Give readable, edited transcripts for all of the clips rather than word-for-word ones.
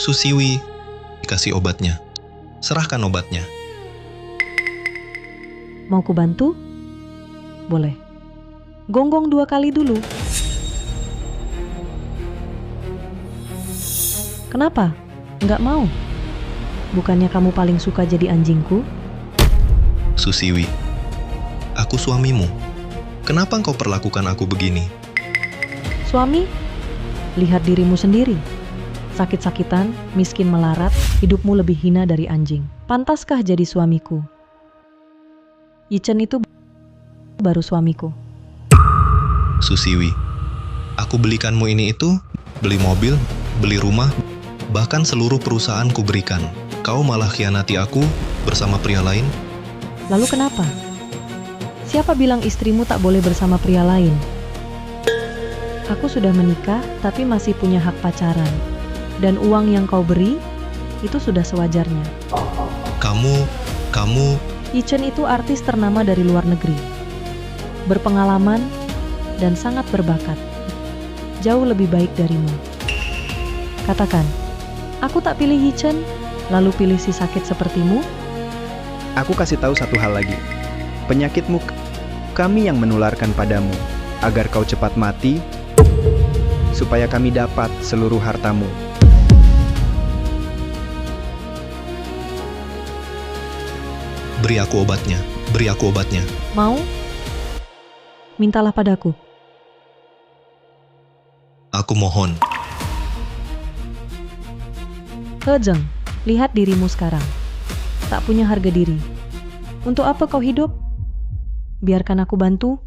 Susiwi, kasih obatnya. Serahkan obatnya. Mau ku bantu? Boleh. Gonggong 2 kali dulu. Kenapa? Nggak mau? Bukannya kamu paling suka jadi anjingku? Susiwi, aku suamimu. Kenapa engkau perlakukan aku begini? Suami? Lihat dirimu sendiri. Sakit-sakitan, miskin melarat, hidupmu lebih hina dari anjing. Pantaskah jadi suamiku? Yichen itu baru suamiku. Susiwi, aku belikanmu ini itu, beli mobil, beli rumah, bahkan seluruh perusahaan ku berikan. Kau malah khianati aku bersama pria lain? Lalu kenapa? Siapa bilang istrimu tak boleh bersama pria lain? Aku sudah menikah, tapi masih punya hak pacaran. Dan uang yang kau beri, itu sudah sewajarnya. Kamu... Yichen itu artis ternama dari luar negeri. Berpengalaman dan sangat berbakat. Jauh lebih baik darimu. Katakan, aku tak pilih Yichen, lalu pilih si sakit sepertimu? Aku kasih tahu satu hal lagi. Penyakitmu kami yang menularkan padamu, agar kau cepat mati, supaya kami dapat seluruh hartamu. Beri aku obatnya, beri aku obatnya. Mau? Mintalah padaku. Aku mohon. Hejeng, lihat dirimu sekarang. Tak punya harga diri. Untuk apa kau hidup? Biarkan aku bantu.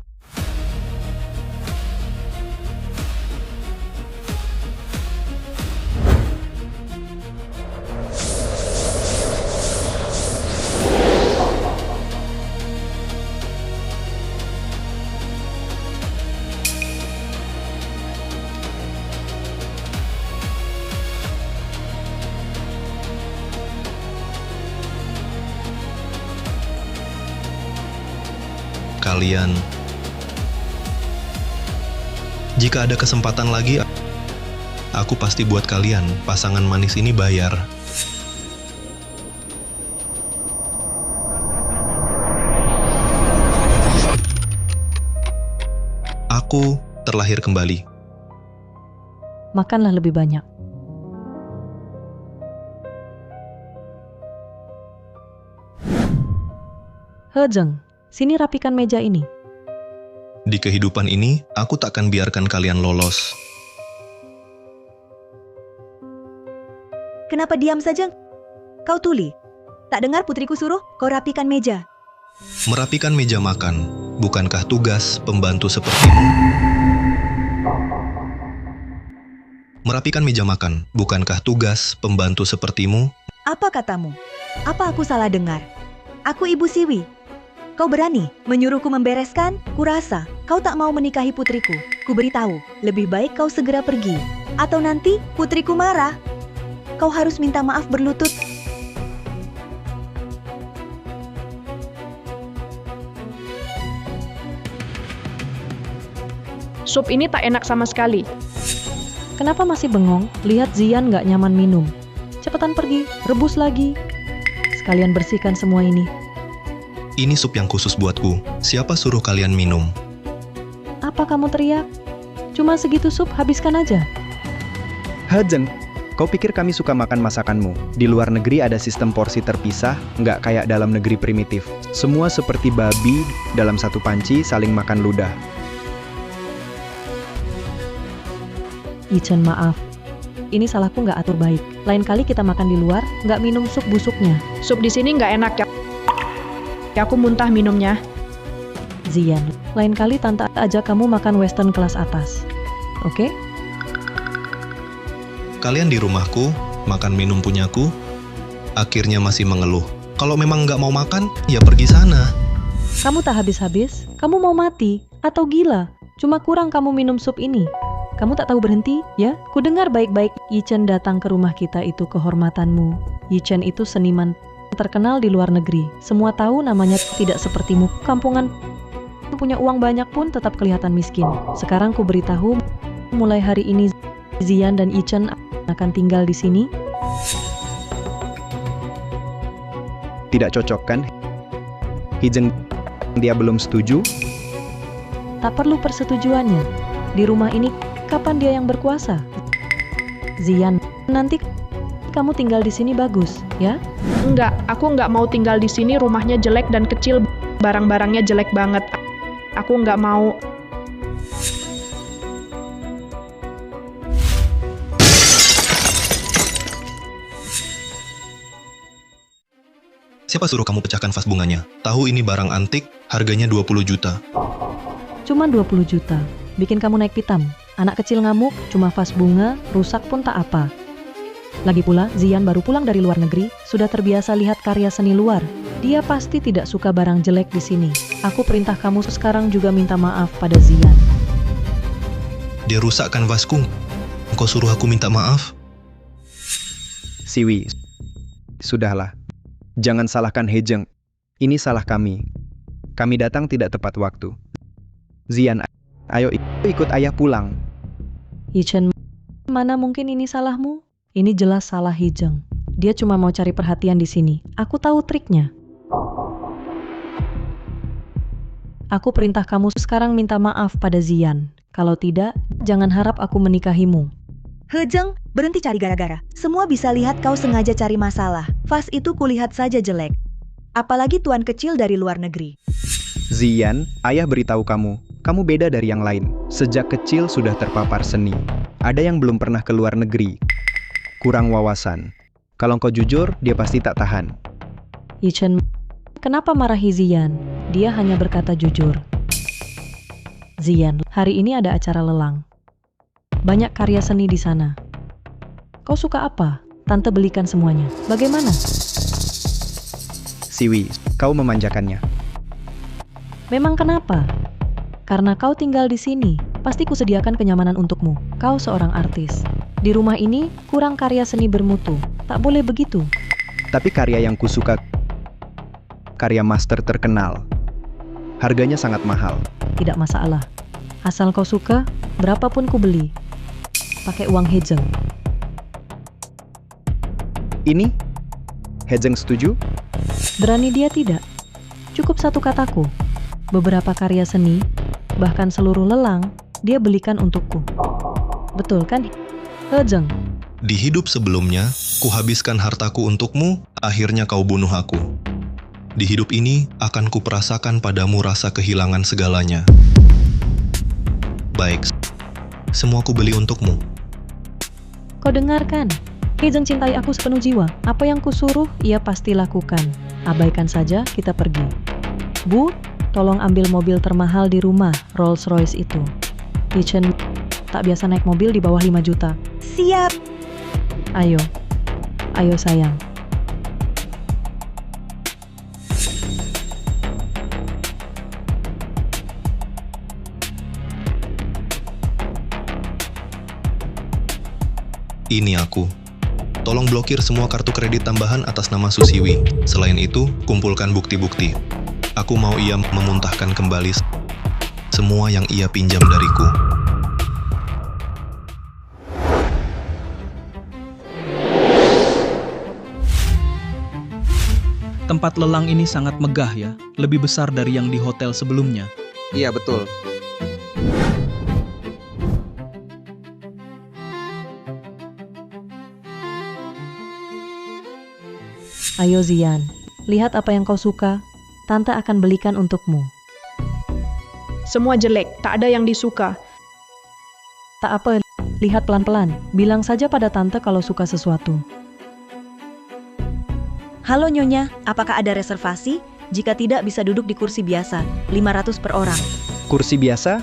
Kalian, jika ada kesempatan lagi, aku pasti buat kalian pasangan manis ini bayar. Aku terlahir kembali. Makanlah lebih banyak. Hejeng, sini rapikan meja ini. Di kehidupan ini, aku takkan biarkan kalian lolos. Kenapa diam saja? Kau tuli. Tak dengar putriku suruh kau rapikan meja. Merapikan meja makan, bukankah tugas pembantu sepertimu? Merapikan meja makan, bukankah tugas pembantu sepertimu? Apa katamu? Apa aku salah dengar? Aku Ibu Siwi. Kau berani menyuruhku membereskan? Kurasa kau tak mau menikahi putriku. Ku beritahu, lebih baik kau segera pergi. Atau nanti putriku marah. Kau harus minta maaf berlutut. Sup ini tak enak sama sekali. Kenapa masih bengong? Lihat Zian nggak nyaman minum. Cepetan pergi, rebus lagi. Sekalian bersihkan semua ini. Ini sup yang khusus buatku. Siapa suruh kalian minum? Apa kamu teriak? Cuma segitu sup, habiskan aja. Hejeng, kau pikir kami suka makan masakanmu? Di luar negeri ada sistem porsi terpisah, nggak kayak dalam negeri primitif. Semua seperti babi, dalam satu panci saling makan ludah. Yichen, maaf. Ini salahku nggak atur baik. Lain kali kita makan di luar, nggak minum sup busuknya. Sup di sini nggak enak ya. Aku muntah minumnya. Zian, lain kali tante ajak kamu makan western kelas atas. Oke? Kalian di rumahku, makan minum punyaku, akhirnya masih mengeluh. Kalau memang nggak mau makan, ya pergi sana. Kamu tak habis-habis? Kamu mau mati? Atau gila? Cuma kurang kamu minum sup ini. Kamu tak tahu berhenti, ya? Kudengar baik-baik, Yichen datang ke rumah kita itu kehormatanmu. Yichen itu seniman terkenal di luar negeri. Semua tahu namanya tidak sepertimu. Kampungan punya uang banyak pun tetap kelihatan miskin. Sekarang ku beritahu, mulai hari ini Zian dan Yichen akan tinggal di sini. Tidak cocok kan? Hijeng, dia belum setuju? Tak perlu persetujuannya. Di rumah ini, kapan dia yang berkuasa? Zian, nanti kamu tinggal di sini bagus, ya? Enggak, aku nggak mau tinggal di sini, rumahnya jelek dan kecil, barang-barangnya jelek banget. Aku nggak mau. Siapa suruh kamu pecahkan vas bunganya? Tahu ini barang antik, harganya 20 juta. Cuma 20 juta. Bikin kamu naik pitam. Anak kecil ngamuk, cuma vas bunga, rusak pun tak apa. Lagi pula, Zian baru pulang dari luar negeri, sudah terbiasa lihat karya seni luar. Dia pasti tidak suka barang jelek di sini. Aku perintah kamu sekarang juga minta maaf pada Zian. Dia rusakkan vasku. Kau suruh aku minta maaf? Siwi, sudahlah. Jangan salahkan Hejeng. Ini salah kami. Kami datang tidak tepat waktu. Zian, ayo ikut ayah pulang. Yichen, mana mungkin ini salahmu? Ini jelas salah Hijeng. Dia cuma mau cari perhatian di sini. Aku tahu triknya. Aku perintah kamu sekarang minta maaf pada Zian. Kalau tidak, jangan harap aku menikahimu. Hejeng, berhenti cari gara-gara. Semua bisa lihat kau sengaja cari masalah. Vas itu kulihat saja jelek. Apalagi tuan kecil dari luar negeri. Zian, ayah beritahu kamu. Kamu beda dari yang lain. Sejak kecil sudah terpapar seni. Ada yang belum pernah ke luar negeri. Kurang wawasan. Kalau kau jujur, dia pasti tak tahan. Yichen, kenapa marahi Zian? Dia hanya berkata jujur. Zian, hari ini ada acara lelang. Banyak karya seni di sana. Kau suka apa? Tante belikan semuanya. Bagaimana? Siwi, kau memanjakannya. Memang kenapa? Karena kau tinggal di sini, pasti kusediakan kenyamanan untukmu. Kau seorang artis. Di rumah ini kurang karya seni bermutu. Tak boleh begitu. Tapi karya yang kusuka, karya master terkenal. Harganya sangat mahal. Tidak masalah. Asal kau suka, berapapun ku beli. Pakai uang Hejeng. Ini? Hejeng setuju? Berani dia tidak. Cukup satu kataku. Beberapa karya seni, bahkan seluruh lelang, dia belikan untukku. Betul kan, Hejeng? Di hidup sebelumnya, kuhabiskan hartaku untukmu, akhirnya kau bunuh aku. Di hidup ini, akan kuperasakan padamu rasa kehilangan segalanya. Baik, semua ku beli untukmu. Kau dengarkan? Hejeng cintai aku sepenuh jiwa. Apa yang kusuruh, ia pasti lakukan. Abaikan saja, kita pergi. Bu, tolong ambil mobil termahal di rumah, Rolls Royce itu. Yichen tak biasa naik mobil di bawah 5 juta. Siap. Ayo, ayo sayang. Ini aku. Tolong blokir semua kartu kredit tambahan atas nama Susiwi. Selain itu, kumpulkan bukti-bukti. Aku mau ia memuntahkan kembali semua yang ia pinjam dariku. Tempat lelang ini sangat megah ya, lebih besar dari yang di hotel sebelumnya. Iya, betul. Ayo Zian, lihat apa yang kau suka. Tante akan belikan untukmu. Semua jelek, tak ada yang disuka. Tak apa, lihat pelan-pelan. Bilang saja pada tante kalau suka sesuatu. Halo Nyonya, apakah ada reservasi? Jika tidak bisa duduk di kursi biasa, 500 per orang. Kursi biasa?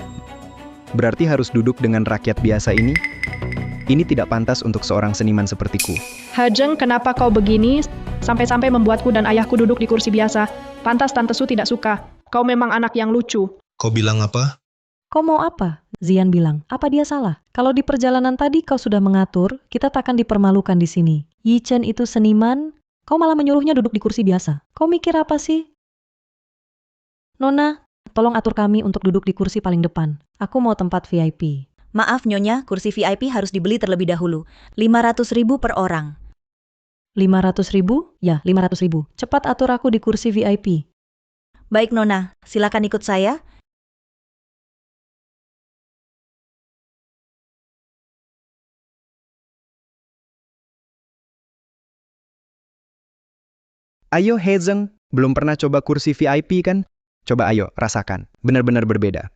Berarti harus duduk dengan rakyat biasa ini? Ini tidak pantas untuk seorang seniman sepertiku. Hejeng, kenapa kau begini? Sampai-sampai membuatku dan ayahku duduk di kursi biasa. Pantas Tante Su tidak suka. Kau memang anak yang lucu. Kau bilang apa? Kau mau apa? Zian bilang, apa dia salah? Kalau di perjalanan tadi kau sudah mengatur, kita takkan dipermalukan di sini. Yichen itu seniman, kau malah menyuruhnya duduk di kursi biasa. Kau mikir apa sih? Nona, tolong atur kami untuk duduk di kursi paling depan. Aku mau tempat VIP. Maaf Nyonya, kursi VIP harus dibeli terlebih dahulu. 500.000 per orang. 500.000? Ya, 500.000. Cepat atur aku di kursi VIP. Baik Nona, silakan ikut saya. Ayo Hezeng, belum pernah coba kursi VIP kan? Coba ayo, rasakan. Benar-benar berbeda.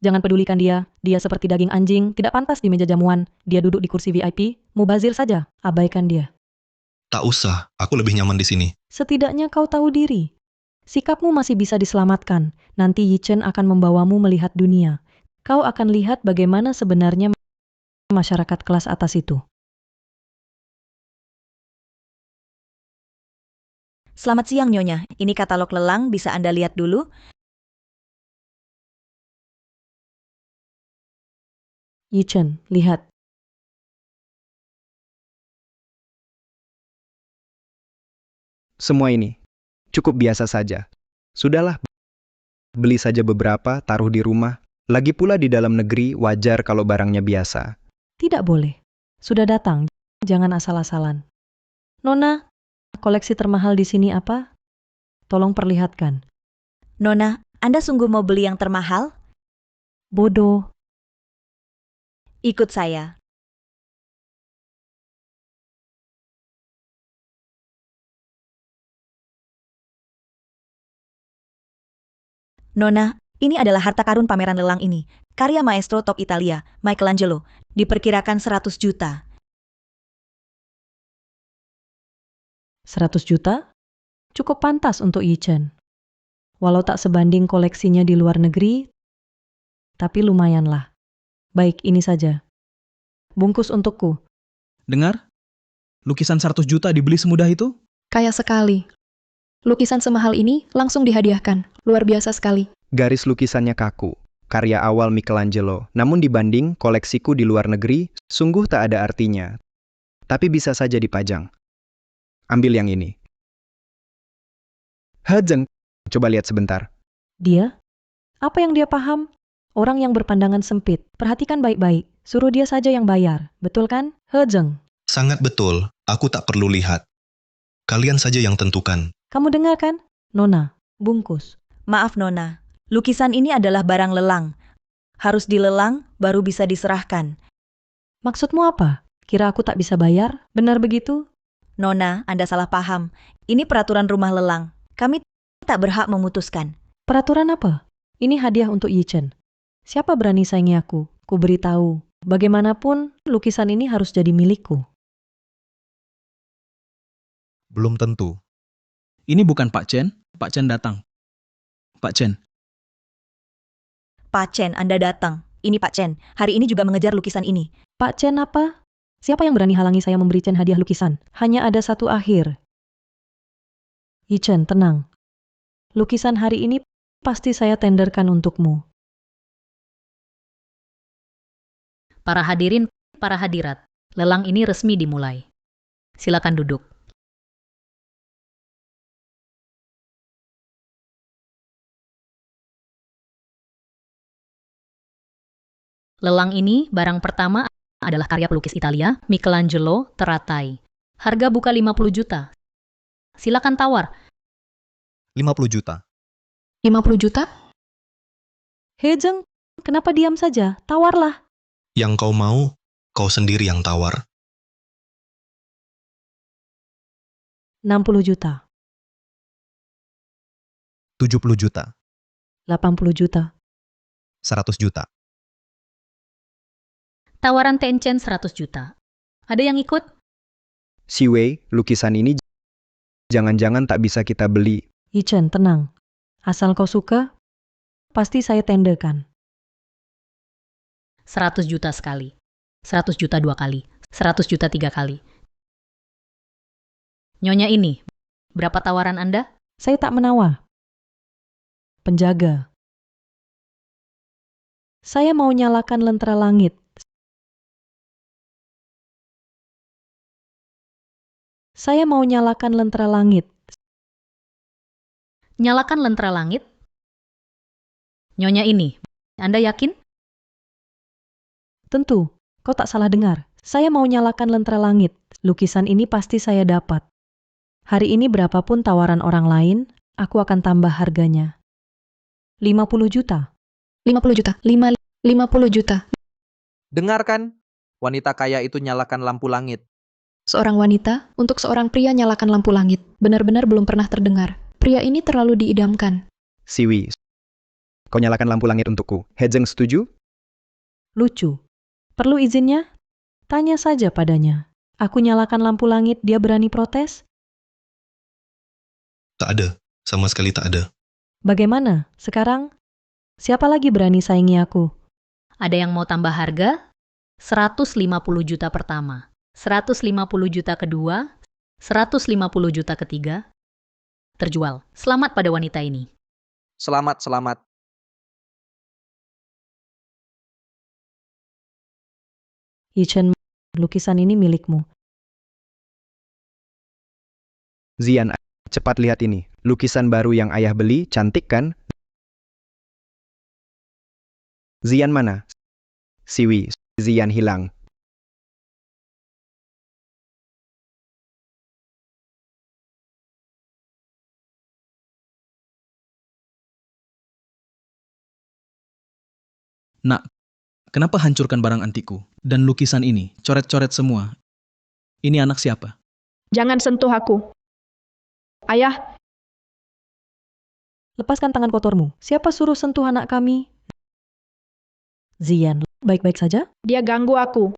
Jangan pedulikan dia. Dia seperti daging anjing, tidak pantas di meja jamuan. Dia duduk di kursi VIP, mubazir saja. Abaikan dia. Tak usah, aku lebih nyaman di sini. Setidaknya kau tahu diri. Sikapmu masih bisa diselamatkan. Nanti Yichen akan membawamu melihat dunia. Kau akan lihat bagaimana sebenarnya masyarakat kelas atas itu. Selamat siang Nyonya, ini katalog lelang, bisa Anda lihat dulu. Yichen, lihat. Semua ini cukup biasa saja. Sudahlah, beli saja beberapa, taruh di rumah. Lagi pula di dalam negeri wajar kalau barangnya biasa. Tidak boleh. Sudah datang, jangan asal-asalan. Nona, koleksi termahal di sini apa? Tolong perlihatkan. Nona, Anda sungguh mau beli yang termahal? Bodoh. Ikut saya. Nona, ini adalah harta karun pameran lelang ini. Karya maestro top Italia, Michelangelo. Diperkirakan 100 juta. 100 juta? Cukup pantas untuk Yichen. Walau tak sebanding koleksinya di luar negeri, tapi lumayanlah. Baik, ini saja. Bungkus untukku. Dengar? Lukisan 100 juta dibeli semudah itu? Kaya sekali. Lukisan semahal ini langsung dihadiahkan. Luar biasa sekali. Garis lukisannya kaku, karya awal Michelangelo. Namun dibanding koleksiku di luar negeri, sungguh tak ada artinya. Tapi bisa saja dipajang. Ambil yang ini. Hezeng, coba lihat sebentar. Dia? Apa yang dia paham? Orang yang berpandangan sempit. Perhatikan baik-baik. Suruh dia saja yang bayar. Betul kan? Hezeng. Sangat betul, aku tak perlu lihat. Kalian saja yang tentukan. Kamu dengar kan? Nona, bungkus. Maaf Nona, lukisan ini adalah barang lelang. Harus dilelang, baru bisa diserahkan. Maksudmu apa? Kira aku tak bisa bayar? Benar begitu? Nona, Anda salah paham. Ini peraturan rumah lelang. Kami tak berhak memutuskan. Peraturan apa? Ini hadiah untuk Yichen. Siapa berani saingi aku? Ku beritahu. Bagaimanapun, lukisan ini harus jadi milikku. Belum tentu. Ini bukan Pak Chen. Pak Chen datang. Pak Chen, Pak Chen, Anda datang. Ini Pak Chen, hari ini juga mengejar lukisan ini. Pak Chen apa? Siapa yang berani halangi saya memberi Chen hadiah lukisan? Hanya ada satu akhir. Yichen, tenang. Lukisan hari ini pasti saya tenderkan untukmu. Para hadirin, para hadirat, lelang ini resmi dimulai. Silakan duduk. Lelang ini, barang pertama adalah karya pelukis Italia, Michelangelo teratai. Harga buka 50 juta. Silakan tawar. 50 juta. 50 juta? Hezeng, kenapa diam saja? Tawarlah. Yang kau mau, kau sendiri yang tawar. 60 juta. 70 juta. 80 juta. 100 juta. Tawaran Tencent 100 juta. Ada yang ikut? Si Wei, lukisan ini jangan-jangan tak bisa kita beli. Yichen, tenang. Asal kau suka, pasti saya tenderkan. 100 juta sekali. 100 juta 2 kali. 100 juta 3 kali. Nyonya ini, berapa tawaran Anda? Saya tak menawar. Penjaga. Saya mau nyalakan lentera langit. Saya mau nyalakan lentera langit. Nyalakan lentera langit? Nyonya ini, Anda yakin? Tentu, kau tak salah dengar. Saya mau nyalakan lentera langit. Lukisan ini pasti saya dapat. Hari ini berapapun tawaran orang lain, aku akan tambah harganya. 50 juta. 50 juta. 50 juta. Dengarkan, wanita kaya itu nyalakan lampu langit. Seorang wanita, untuk seorang pria nyalakan lampu langit. Benar-benar belum pernah terdengar. Pria ini terlalu diidamkan. Siwi, kau nyalakan lampu langit untukku. Hejeng setuju? Lucu. Perlu izinnya? Tanya saja padanya. Aku nyalakan lampu langit, dia berani protes? Tak ada. Sama sekali tak ada. Bagaimana? Sekarang? Siapa lagi berani saingi aku? Ada yang mau tambah harga? 150 juta pertama, 150 juta kedua, 150 juta ketiga. Terjual. Selamat pada wanita ini. Selamat, selamat. Yichen, lukisan ini milikmu. Zian, cepat lihat ini. Lukisan baru yang ayah beli, cantik kan? Zian mana? Siwi, Zian hilang. Nak, kenapa hancurkan barang antikku? Dan lukisan ini, coret-coret semua. Ini anak siapa? Jangan sentuh aku. Ayah, Lepaskan tangan kotormu. Siapa suruh sentuh anak kami? Zian, baik-baik saja? dia ganggu aku.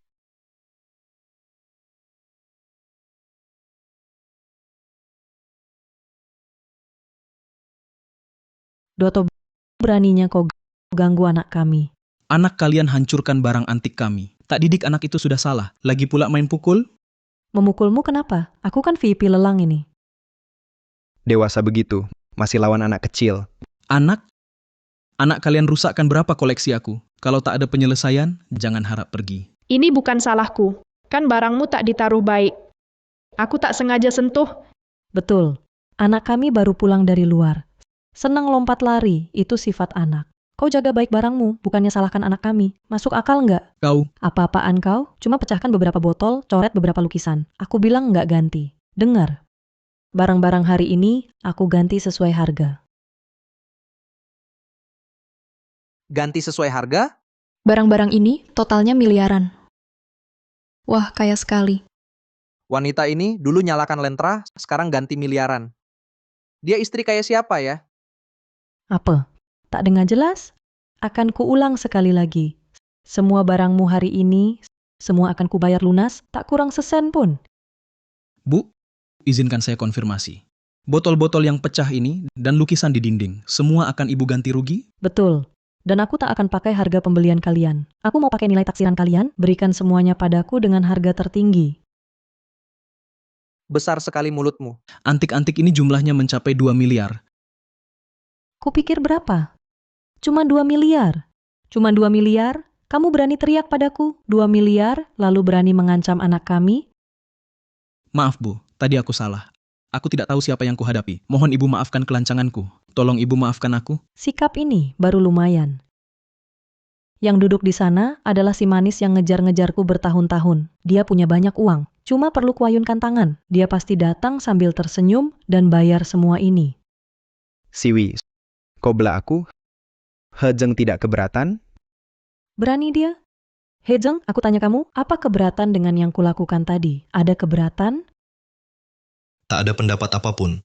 Doto, beraninya kau ganggu anak kami. Anak kalian hancurkan barang antik kami. Tak didik anak itu sudah salah. Lagi pula main pukul? Memukulmu kenapa? Aku kan VIP lelang ini. Dewasa begitu, masih lawan anak kecil. Anak? Anak kalian rusakkan berapa koleksi aku? Kalau tak ada penyelesaian, jangan harap pergi. Ini bukan salahku. Kan barangmu tak ditaruh baik. Aku tak sengaja sentuh. Betul. Anak kami baru pulang dari luar. Senang lompat lari, itu sifat anak. Kau jaga baik barangmu, bukannya salahkan anak kami. Masuk akal nggak? Kau, Apa-apaan kau? Cuma pecahkan beberapa botol, coret beberapa lukisan. Aku bilang nggak ganti. Dengar. Barang-barang hari ini, aku ganti sesuai harga. Ganti sesuai harga? Barang-barang ini totalnya miliaran. Wah, kaya sekali. Wanita ini dulu nyalakan lentra, sekarang ganti miliaran. Dia istri kaya siapa ya? Apa? Tak dengar jelas? Akan kuulang sekali lagi. Semua barangmu hari ini, semua akan kubayar lunas, tak kurang sesen pun. Bu, izinkan saya konfirmasi. Botol-botol yang pecah ini dan lukisan di dinding, semua akan ibu ganti rugi? Betul. Dan aku tak akan pakai harga pembelian kalian. Aku mau pakai nilai taksiran kalian, berikan semuanya padaku dengan harga tertinggi. Besar sekali mulutmu. Antik-antik ini jumlahnya mencapai 2 miliar. Kupikir berapa? Cuma 2 miliar. Cuma 2 miliar? Kamu berani teriak padaku? 2 miliar, lalu berani mengancam anak kami? Maaf Bu, tadi aku salah. Aku tidak tahu siapa yang kuhadapi. Mohon Ibu maafkan kelancanganku. Tolong Ibu maafkan aku. Sikap ini baru lumayan. Yang duduk di sana adalah si manis yang ngejar-ngejarku bertahun-tahun. Dia punya banyak uang. Cuma perlu kuayunkan tangan. Dia pasti datang sambil tersenyum dan bayar semua ini. Siwi, kau bela aku? Hejeng tidak keberatan? Berani dia? Hejeng, aku tanya kamu, apa keberatan dengan yang kulakukan tadi? Ada keberatan? Tak ada pendapat apapun.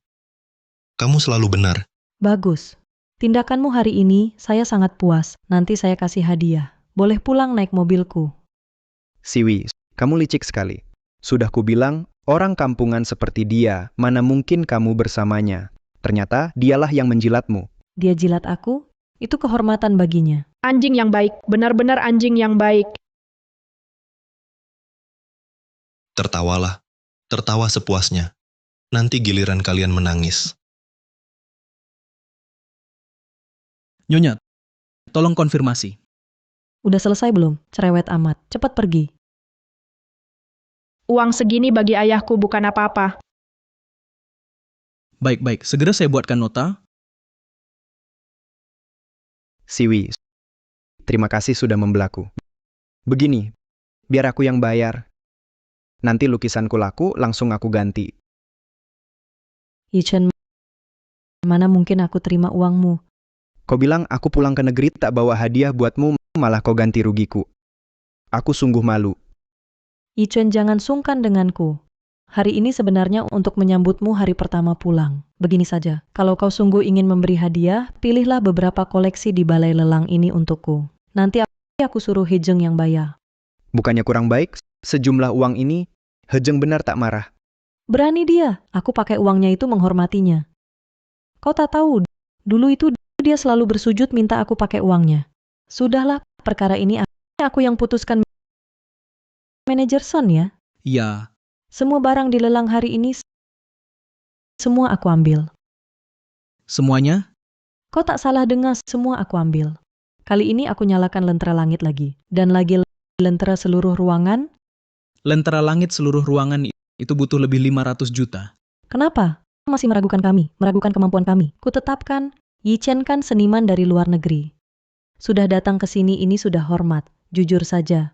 Kamu selalu benar. Bagus. Tindakanmu hari ini saya sangat puas. Nanti saya kasih hadiah. Boleh pulang naik mobilku. Siwi, kamu licik sekali. Sudah kubilang, orang kampungan seperti dia, mana mungkin kamu bersamanya. Ternyata dialah yang menjilatmu. Dia jilat aku, itu kehormatan baginya. Anjing yang baik. Benar-benar anjing yang baik. Tertawalah. Tertawa sepuasnya. Nanti giliran kalian menangis. Nyonya, tolong konfirmasi. Udah selesai belum? Cerewet amat. Cepat pergi. Uang segini bagi ayahku bukan apa-apa. Baik-baik, segera saya buatkan nota. Siwi, terima kasih sudah membelaku. Begini, biar aku yang bayar. Nanti lukisanku laku, langsung aku ganti. Yichen, mana mungkin aku terima uangmu? Kau bilang aku pulang ke negeri tak bawa hadiah buatmu, malah kau ganti rugiku. Aku sungguh malu. Yichen, jangan sungkan denganku. Hari ini sebenarnya untuk menyambutmu hari pertama pulang. Begini saja, kalau kau sungguh ingin memberi hadiah, pilihlah beberapa koleksi di balai lelang ini untukku. Nanti aku suruh Hejeng yang bayar. Bukannya kurang baik, sejumlah uang ini, Hejeng benar tak marah. Berani dia, aku pakai uangnya itu menghormatinya. Kau tak tahu, dulu itu dia selalu bersujud minta aku pakai uangnya. Sudahlah, perkara ini aku yang putuskan. Manajer Son ya? Ya, Semua barang di lelang hari ini, semua aku ambil. semuanya? Kau tak salah dengar, semua aku ambil. Kali ini aku nyalakan lentera langit lagi. Dan lagi lentera seluruh ruangan. Lentera langit seluruh ruangan itu butuh lebih 500 juta. Kenapa? Masih meragukan kami, meragukan kemampuan kami. Kutetapkan, Yichen kan seniman dari luar negeri. Sudah datang ke sini ini sudah hormat, jujur saja.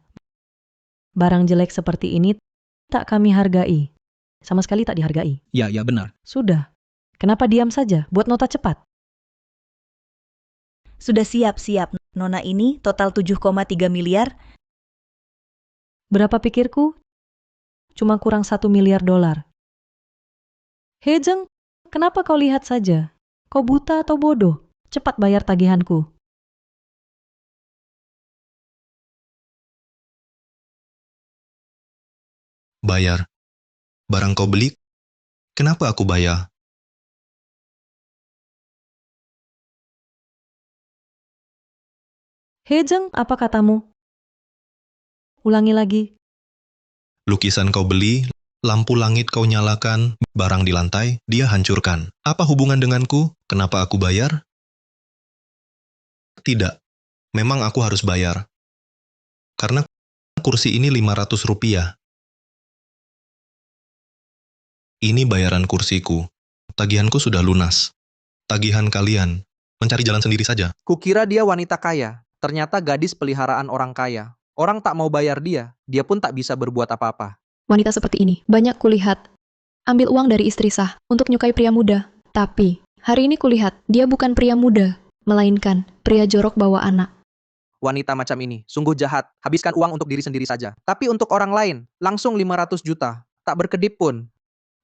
Barang jelek seperti ini tak kami hargai. Sama sekali tak dihargai. Ya, benar. Sudah. Kenapa diam saja? Buat nota cepat. Sudah siap-siap. Nona ini total 7,3 miliar. Berapa pikirku? Cuma kurang 1 miliar dolar. Hejeng, kenapa kau lihat saja? Kau buta atau bodoh? Cepat bayar tagihanku. Bayar. Barang kau beli, kenapa aku bayar? Hejeng, apa katamu? Ulangi lagi. Lukisan kau beli, lampu langit kau nyalakan, barang di lantai, dia hancurkan. Apa hubungan denganku? Kenapa aku bayar? Tidak. Memang aku harus bayar. Karena kursi ini 500 rupiah. Ini bayaran kursiku. Tagihanku sudah lunas. Tagihan kalian. Mencari jalan sendiri saja. Kukira dia wanita kaya, ternyata gadis peliharaan orang kaya. Orang tak mau bayar dia pun tak bisa berbuat apa-apa. Wanita seperti ini, banyak kulihat. Ambil uang dari istri sah untuk menyukai pria muda. Tapi, hari ini kulihat, dia bukan pria muda, melainkan pria jorok bawa anak. Wanita macam ini, sungguh jahat. Habiskan uang untuk diri sendiri saja. Tapi untuk orang lain, langsung 500 juta. Tak berkedip pun.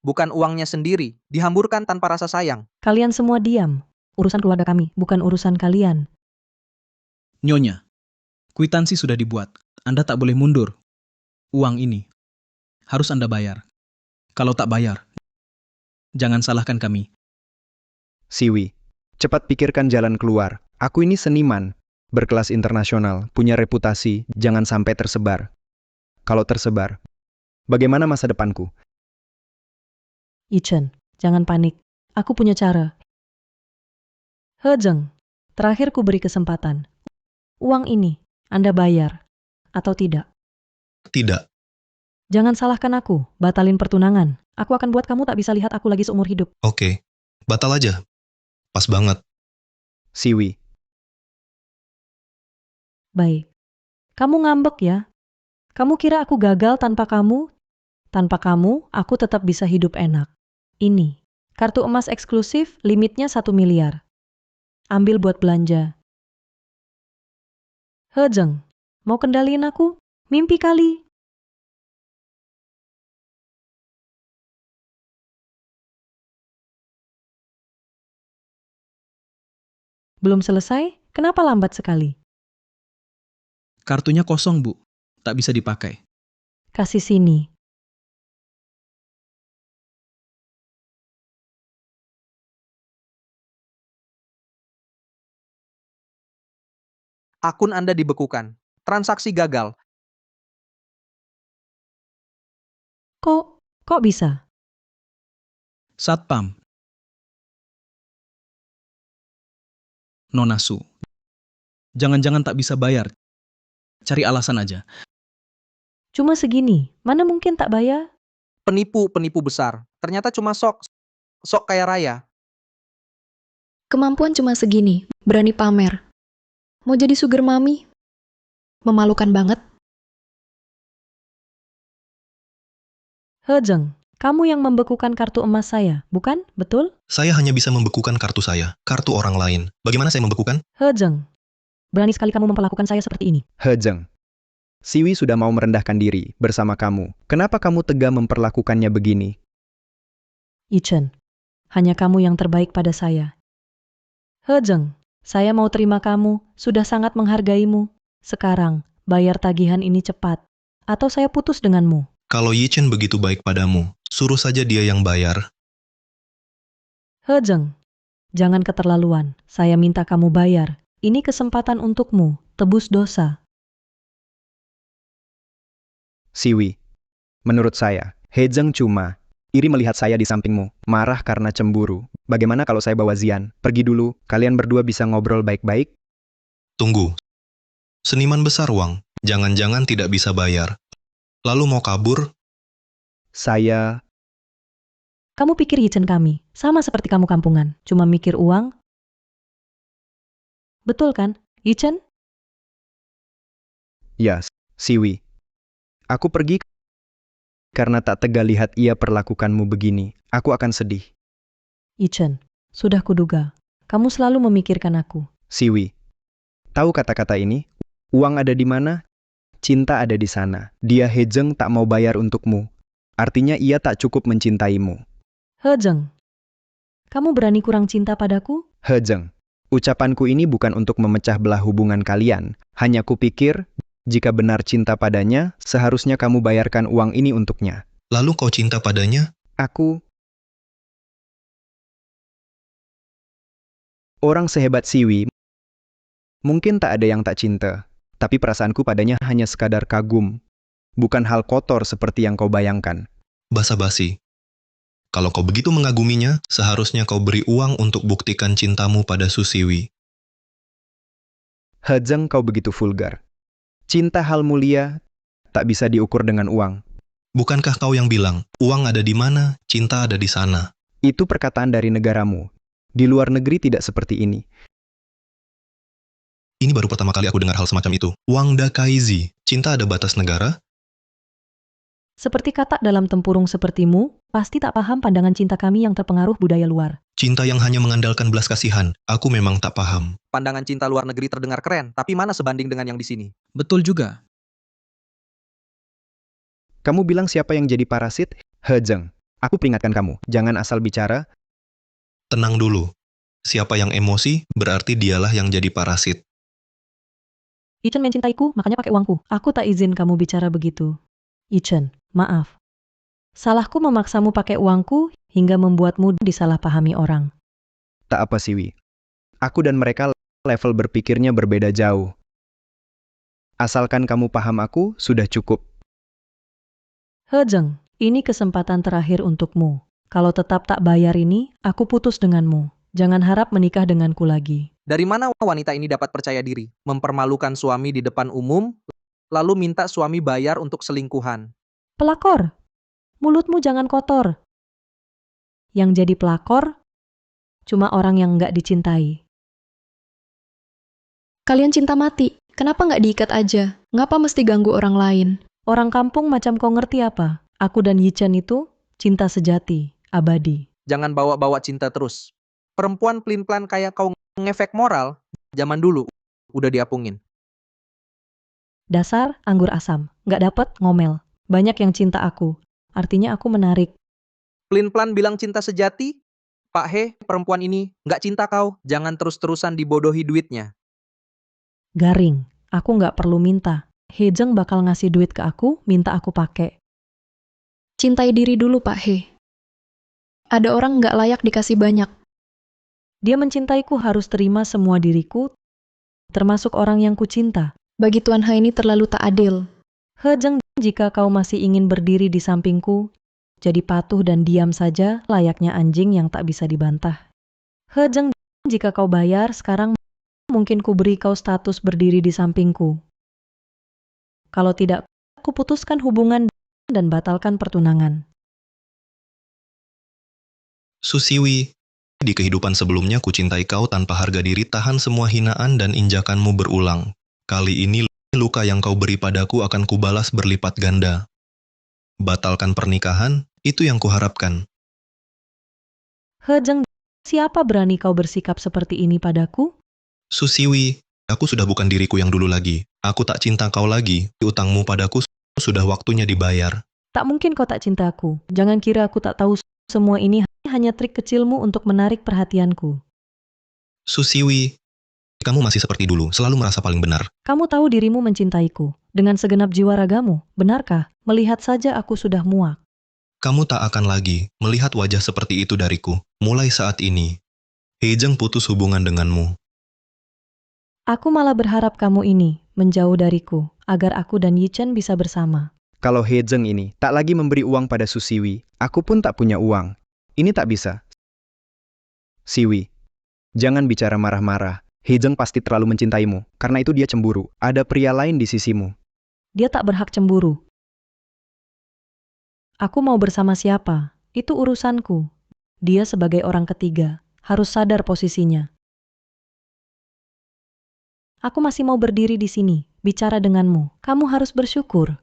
Bukan uangnya sendiri, dihamburkan tanpa rasa sayang. Kalian semua diam. Urusan keluarga kami, bukan urusan kalian. Nyonya, kwitansi sudah dibuat. Anda tak boleh mundur. Uang ini harus Anda bayar. Kalau tak bayar, jangan salahkan kami. Siwi, cepat pikirkan jalan keluar. Aku ini seniman, berkelas internasional, punya reputasi, jangan sampai tersebar. Kalau tersebar, bagaimana masa depanku? Yichen, jangan panik. Aku punya cara. Hejeng, terakhir ku beri kesempatan. Uang ini, Anda bayar. Atau tidak? Tidak. Jangan salahkan aku, batalin pertunangan. Aku akan buat kamu tak bisa lihat aku lagi seumur hidup. Oke. Batal aja. Pas banget. Siwi, Baik. Kamu ngambek ya? Kamu kira aku gagal tanpa kamu? Tanpa kamu, aku tetap bisa hidup enak. Ini, kartu emas eksklusif, limitnya 1 miliar. Ambil buat belanja. Hejeng, mau kendaliin aku? Mimpi kali. Belum selesai? Kenapa lambat sekali? Kartunya kosong, Bu. Tak bisa dipakai. Kasih sini. Akun Anda dibekukan. Transaksi gagal. Kok bisa? Satpam. Nona Su. Jangan-jangan tak bisa bayar. Cari alasan aja. Cuma segini, mana mungkin tak bayar? Penipu besar. Ternyata cuma sok kaya raya. Kemampuan cuma segini, berani pamer. Mau jadi sugar mami? Memalukan banget. Hejeng, kamu yang membekukan kartu emas saya, bukan? Betul? Saya hanya bisa membekukan kartu saya, kartu orang lain. Bagaimana saya membekukan? Hejeng, berani sekali kamu memperlakukan saya seperti ini. Hejeng. Siwi sudah mau merendahkan diri bersama kamu. Kenapa kamu tega memperlakukannya begini? Ichen, hanya kamu yang terbaik pada saya. Hejeng, saya mau terima kamu, sudah sangat menghargaimu. Sekarang, bayar tagihan ini cepat, atau saya putus denganmu. Kalau Yichen begitu baik padamu, suruh saja dia yang bayar. Hejeng, jangan keterlaluan, saya minta kamu bayar. Ini kesempatan untukmu, tebus dosa. Siwi, menurut saya, Hejeng cuma iri melihat saya di sampingmu, marah karena cemburu. Bagaimana kalau saya bawa Zian? Pergi dulu, kalian berdua bisa ngobrol baik-baik. Tunggu. Seniman besar Wang, jangan-jangan tidak bisa bayar. Lalu mau kabur? Saya, Kamu pikir Yichen kami, sama seperti kamu kampungan, cuma mikir uang? Betul kan, Yichen? ya, Siwi. Aku pergi karena tak tega lihat ia perlakukanmu begini. Aku akan sedih. Yichen, sudah kuduga, kamu selalu memikirkan aku. Siwi, tahu kata-kata ini? Uang ada di mana? Cinta ada di sana. Dia Hejeng tak mau bayar untukmu. Artinya ia tak cukup mencintaimu. Hejeng, kamu berani kurang cinta padaku? Hejeng, ucapanku ini bukan untuk memecah belah hubungan kalian. Hanya kupikir, jika benar cinta padanya, seharusnya kamu bayarkan uang ini untuknya. Lalu kau cinta padanya? Aku... Orang sehebat Siwi, mungkin tak ada yang tak cinta. Tapi perasaanku padanya hanya sekadar kagum. Bukan hal kotor seperti yang kau bayangkan. Basa-basi. Kalau kau begitu mengaguminya, seharusnya kau beri uang untuk buktikan cintamu pada Susiwi. Hejeng, kau begitu vulgar. Cinta hal mulia tak bisa diukur dengan uang. Bukankah kau yang bilang, uang ada di mana, cinta ada di sana? Itu perkataan dari negaramu. Di luar negeri tidak seperti ini. Ini baru pertama kali aku dengar hal semacam itu. Wang Da Kaizi, cinta ada batas negara? Seperti katak dalam tempurung sepertimu, pasti tak paham pandangan cinta kami yang terpengaruh budaya luar. Cinta yang hanya mengandalkan belas kasihan, aku memang tak paham. Pandangan cinta luar negeri terdengar keren, tapi mana sebanding dengan yang di sini? Betul juga. Kamu bilang siapa yang jadi parasit? Hejeng, aku peringatkan kamu, jangan asal bicara. Tenang dulu. Siapa yang emosi, berarti dialah yang jadi parasit. Yichen mencintaiku, makanya pakai uangku. Aku tak izin kamu bicara begitu. Yichen, maaf. Salahku memaksamu pakai uangku hingga membuatmu disalahpahami orang. Tak apa Siwi. Aku dan mereka level berpikirnya berbeda jauh. Asalkan kamu paham aku, sudah cukup. Hejeng, ini kesempatan terakhir untukmu. Kalau tetap tak bayar ini, aku putus denganmu. Jangan harap menikah denganku lagi. Dari mana wanita ini dapat percaya diri? Mempermalukan suami di depan umum, lalu minta suami bayar untuk selingkuhan. Pelakor, mulutmu jangan kotor. Yang jadi pelakor, cuma orang yang nggak dicintai. Kalian cinta mati, kenapa nggak diikat aja? Ngapa mesti ganggu orang lain? Orang kampung macam kau ngerti apa? Aku dan Yichen itu cinta sejati, abadi. Jangan bawa-bawa cinta terus. Perempuan pelin-pelan kayak kau ngefek moral, zaman dulu udah diapungin. Dasar anggur asam, nggak dapet ngomel. Banyak yang cinta aku, artinya aku menarik. Pelin-pelan bilang cinta sejati, Pak He, perempuan ini nggak cinta kau, jangan terus-terusan dibodohi duitnya. Garing, aku nggak perlu minta. Hejeng bakal ngasih duit ke aku, minta aku pakai. Cintai diri dulu, Pak He. Ada orang nggak layak dikasih banyak. Dia mencintaiku harus terima semua diriku, termasuk orang yang kucinta. Bagi Tuan He ini terlalu tak adil. Hejeng, jika kau masih ingin berdiri di sampingku, jadi patuh dan diam saja layaknya anjing yang tak bisa dibantah. Hejeng, jika kau bayar sekarang, mungkin ku beri kau status berdiri di sampingku. Kalau tidak, ku putuskan hubungan dan batalkan pertunangan. Susiwi, di kehidupan sebelumnya ku cintai kau tanpa harga diri, tahan semua hinaan dan injakanmu berulang. Kali ini luka yang kau beri padaku akan kubalas berlipat ganda. batalkan pernikahan, itu yang kuharapkan. Hejeng, siapa berani kau bersikap seperti ini padaku? Susiwi, aku sudah bukan diriku yang dulu lagi. Aku tak cinta kau lagi. Utangmu padaku sudah waktunya dibayar. Tak mungkin kau tak cinta aku. Jangan kira aku tak tahu semua ini hanya trik kecilmu untuk menarik perhatianku. Susiwi, kamu masih seperti dulu, selalu merasa paling benar. Kamu tahu dirimu mencintaiku. Dengan segenap jiwa ragamu, benarkah? Melihat saja aku sudah muak. Kamu tak akan lagi melihat wajah seperti itu dariku. Mulai saat ini, Hejeng putus hubungan denganmu. Aku malah berharap kamu ini menjauh dariku, agar aku dan Yichen bisa bersama. Kalau Hejeng ini tak lagi memberi uang pada Susiwi, aku pun tak punya uang. Ini tak bisa. Siwi, jangan bicara marah-marah. Hejeng pasti terlalu mencintaimu, karena itu dia cemburu. Ada pria lain di sisimu. Dia tak berhak cemburu. Aku mau bersama siapa? Itu urusanku. Dia sebagai orang ketiga, harus sadar posisinya. Aku masih mau berdiri di sini, bicara denganmu. Kamu harus bersyukur.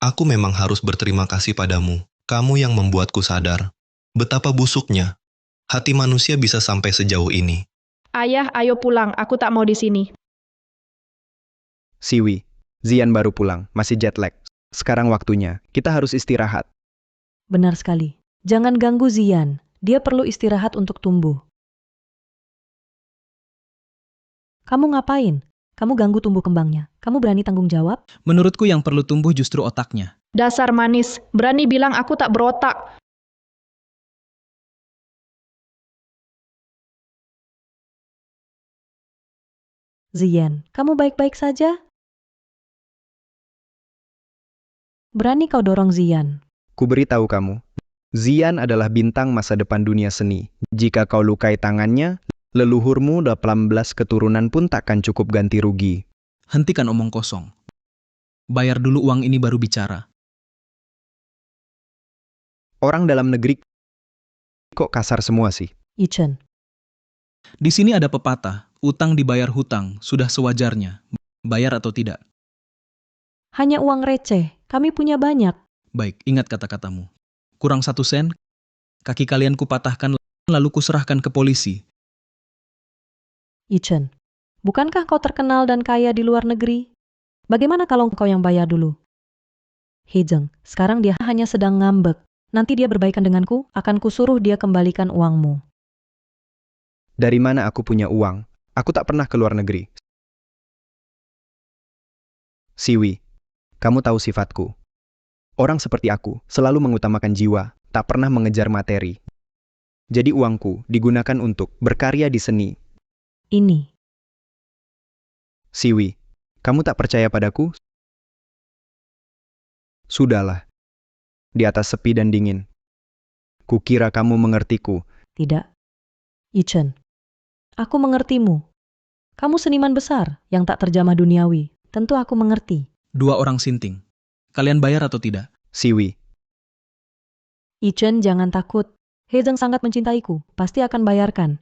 Aku memang harus berterima kasih padamu. Kamu yang membuatku sadar betapa busuknya hati manusia bisa sampai sejauh ini. Ayah, ayo pulang. Aku tak mau di sini. Siwi, Zian baru pulang, masih jet lag. Sekarang waktunya, kita harus istirahat. Benar sekali. Jangan ganggu Zian. Dia perlu istirahat untuk tumbuh. Kamu ngapain? Kamu ganggu tumbuh kembangnya. Kamu berani tanggung jawab? Menurutku yang perlu tumbuh justru otaknya. Dasar manis. Berani bilang aku tak berotak. Zian, kamu baik-baik saja? Berani kau dorong Zian. Kuberitahu kamu, Zian adalah bintang masa depan dunia seni. Jika kau lukai tangannya, leluhurmu 18 keturunan pun takkan cukup ganti rugi. Hentikan omong kosong. Bayar dulu uang ini baru bicara. Orang dalam negeri kok kasar semua sih? Yichen, Di sini ada pepatah, utang dibayar hutang, sudah sewajarnya. Bayar atau tidak? hanya uang receh. Kami punya banyak. Baik, ingat kata-katamu. Kurang 1 sen, kaki kalian kupatahkan lalu kuserahkan ke polisi. Yichen, bukankah kau terkenal dan kaya di luar negeri? Bagaimana kalau kau yang bayar dulu? Hejeng, sekarang dia hanya sedang ngambek. Nanti dia berbaikan denganku, akan kusuruh dia kembalikan uangmu. Dari mana aku punya uang? Aku tak pernah ke luar negeri. Siwi, kamu tahu sifatku. Orang seperti aku selalu mengutamakan jiwa, tak pernah mengejar materi. Jadi uangku digunakan untuk berkarya di seni. Ini, Siwi, kamu tak percaya padaku? Sudahlah. Di atas sepi dan dingin. Kukira kamu mengertiku. tidak. Yichen, aku mengertimu. Kamu seniman besar yang tak terjamah duniawi. Tentu aku mengerti. 2 orang sinting. Kalian bayar atau tidak? Siwi, Yichen, jangan takut. Hejeng sangat mencintaiku. Pasti akan bayarkan.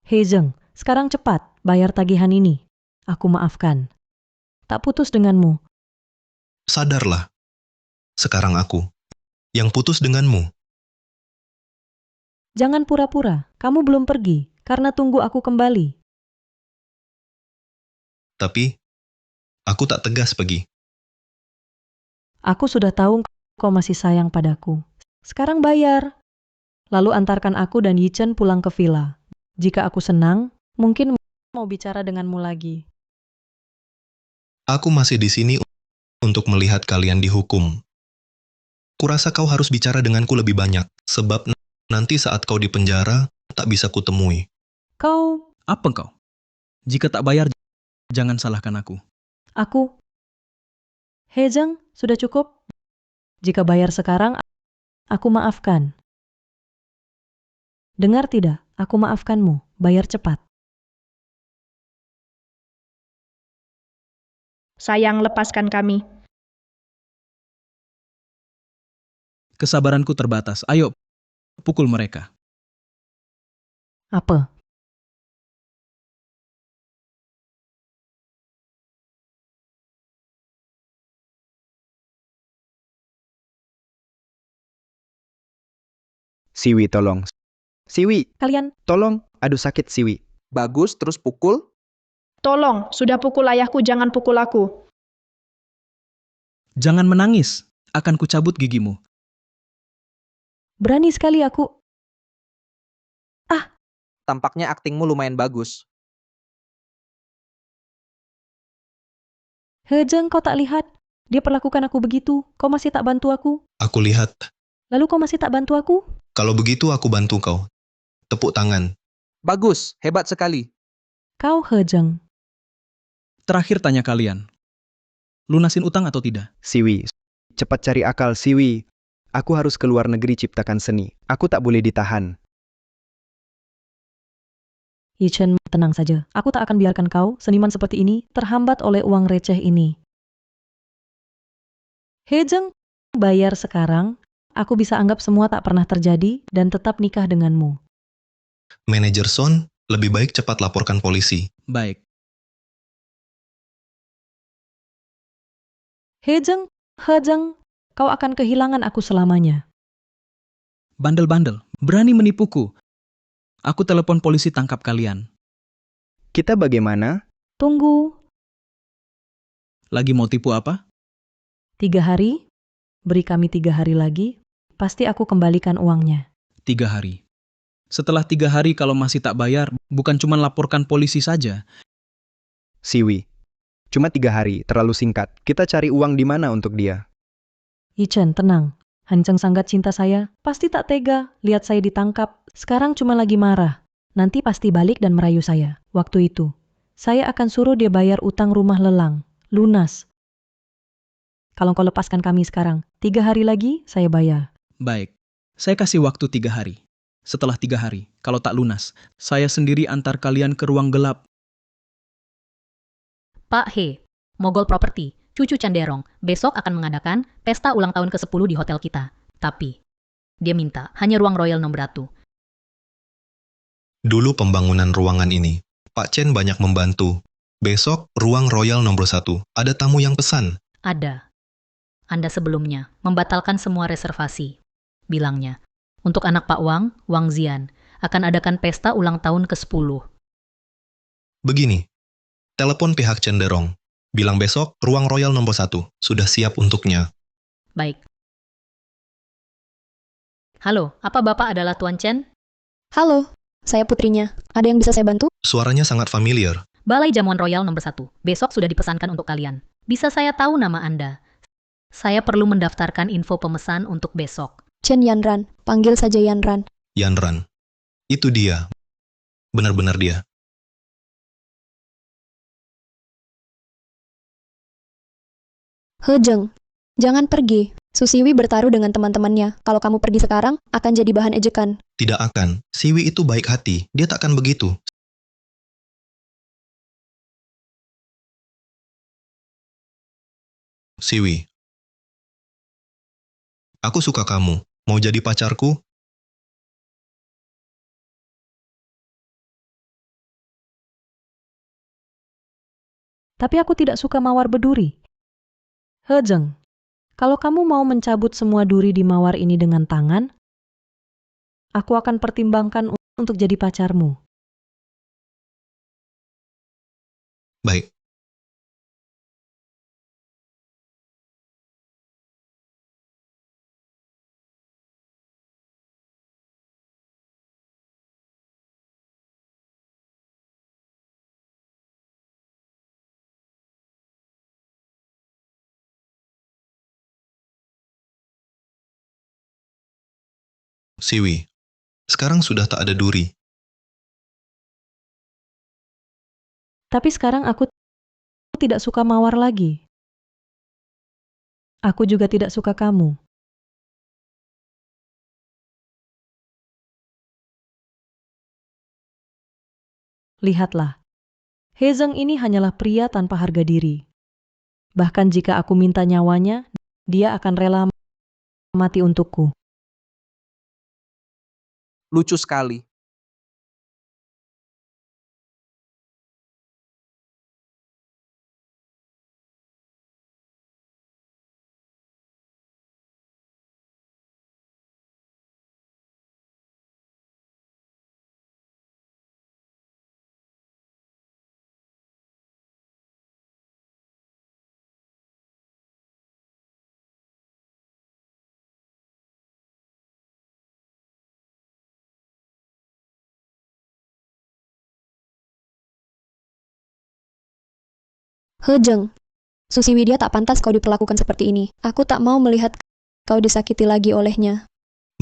Hejeng, sekarang cepat. Bayar tagihan ini. Aku maafkan. Tak putus denganmu. Sadarlah. Sekarang aku yang putus denganmu. Jangan pura-pura. Kamu belum pergi. Karena tunggu aku kembali. Tapi, aku tak tegas pergi. Aku sudah tahu kau masih sayang padaku. Sekarang bayar. Lalu antarkan aku dan Yichen pulang ke villa. Jika aku senang, mungkin mau bicara denganmu lagi. Aku masih di sini untuk melihat kalian dihukum. Kurasa kau harus bicara denganku lebih banyak, sebab nanti saat kau di penjara, tak bisa kutemui. Kau, Apa kau? Jika tak bayar, jangan salahkan aku. aku. Hejeng, sudah cukup? Jika bayar sekarang, aku maafkan. Dengar tidak? Aku maafkanmu. Bayar cepat. Sayang, lepaskan kami. Kesabaranku terbatas. Ayo, pukul mereka. Apa? Siwi, tolong. Siwi, Kalian, tolong. Aduh sakit, Siwi. Bagus, terus pukul. Tolong, sudah pukul ayahku, jangan pukul aku. Jangan menangis, akan kucabut gigimu. berani sekali aku. Tampaknya aktingmu lumayan bagus. Hejeng, kau tak lihat? Dia perlakukan aku begitu. Kau masih tak bantu aku? Aku lihat. Lalu kau masih tak bantu aku? Kalau begitu aku bantu kau. Tepuk tangan. Bagus, hebat sekali. Kau Hejeng. Terakhir tanya kalian. Lunasin utang atau tidak? Siwi, cepat cari akal, Siwi. Aku harus ke luar negeri ciptakan seni. Aku tak boleh ditahan. Yichen, tenang saja. Aku tak akan biarkan kau, seniman seperti ini, terhambat oleh uang receh ini. Hejeng, bayar sekarang. Aku bisa anggap semua tak pernah terjadi dan tetap nikah denganmu. Manajer Son, lebih baik cepat laporkan polisi. Baik. Hejeng, kau akan kehilangan aku selamanya. Bandel-bandel, berani menipuku. Aku telepon polisi tangkap kalian. Kita bagaimana? Tunggu, Lagi mau tipu apa? 3 hari? Beri kami 3 hari lagi, pasti aku kembalikan uangnya. 3 hari. Setelah 3 hari kalau masih tak bayar, bukan cuma laporkan polisi saja. Siwi. Cuma 3 hari, terlalu singkat. Kita cari uang di mana untuk dia? Yichen, tenang. Hanceng sangat cinta saya, pasti tak tega lihat saya ditangkap. Sekarang cuma lagi marah. Nanti pasti balik dan merayu saya. Waktu itu, saya akan suruh dia bayar utang rumah lelang. Lunas. Kalau kau lepaskan kami sekarang, 3 hari lagi saya bayar. Baik, saya kasih waktu 3 hari. Setelah 3 hari, kalau tak lunas, saya sendiri antar kalian ke ruang gelap. Pak He, Mogol Property, cucu Canderong, besok akan mengadakan pesta ulang tahun ke-10 di hotel kita. Tapi, dia minta hanya ruang Royal nomor 1. Dulu pembangunan ruangan ini, Pak Chen banyak membantu. Besok, ruang Royal nomor 1. Ada tamu yang pesan. Ada. Anda sebelumnya membatalkan semua reservasi. Bilangnya, untuk anak Pak Wang Zian, akan adakan pesta ulang tahun ke-10. Begini, telepon pihak Cenderong. Bilang besok, ruang Royal nomor 1. Sudah siap untuknya. Baik. Halo, apa Bapak adalah Tuan Chen? Halo, saya putrinya. Ada yang bisa saya bantu? Suaranya sangat familiar. Balai Jamuan Royal nomor 1. Besok sudah dipesankan untuk kalian. Bisa saya tahu nama Anda? Saya perlu mendaftarkan info pemesan untuk besok. Chen Yanran, panggil saja Yanran. Yanran. Itu dia. Benar-benar dia. Hejeng, jangan pergi. Susiwi bertaruh dengan teman-temannya. Kalau kamu pergi sekarang, akan jadi bahan ejekan. Tidak akan. Siwi itu baik hati. Dia takkan begitu. Siwi. Aku suka kamu. Mau jadi pacarku? Tapi aku tidak suka mawar berduri. Hejeng, kalau kamu mau mencabut semua duri di mawar ini dengan tangan, aku akan pertimbangkan untuk jadi pacarmu. Baik. Siwi. Sekarang sudah tak ada duri. Tapi sekarang aku tidak suka mawar lagi. Aku juga tidak suka kamu. Lihatlah, Hezeng ini hanyalah pria tanpa harga diri. Bahkan jika aku minta nyawanya, dia akan rela mati untukku. Lucu sekali. Hejeng, Susi Widya tak pantas kau diperlakukan seperti ini. Aku tak mau melihat kau disakiti lagi olehnya.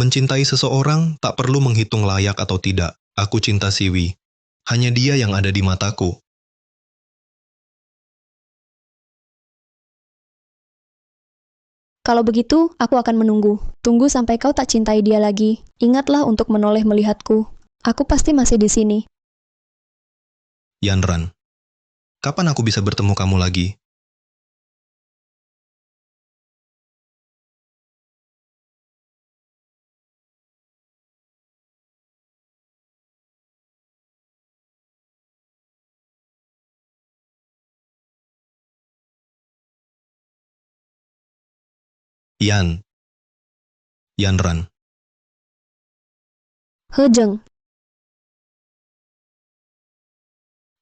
Mencintai seseorang tak perlu menghitung layak atau tidak. Aku cinta Siwi. Hanya dia yang ada di mataku. Kalau begitu, aku akan menunggu. Tunggu sampai kau tak cintai dia lagi. Ingatlah untuk menoleh melihatku. Aku pasti masih di sini. Yanran, kapan aku bisa bertemu kamu lagi? Yanran, Hejeng,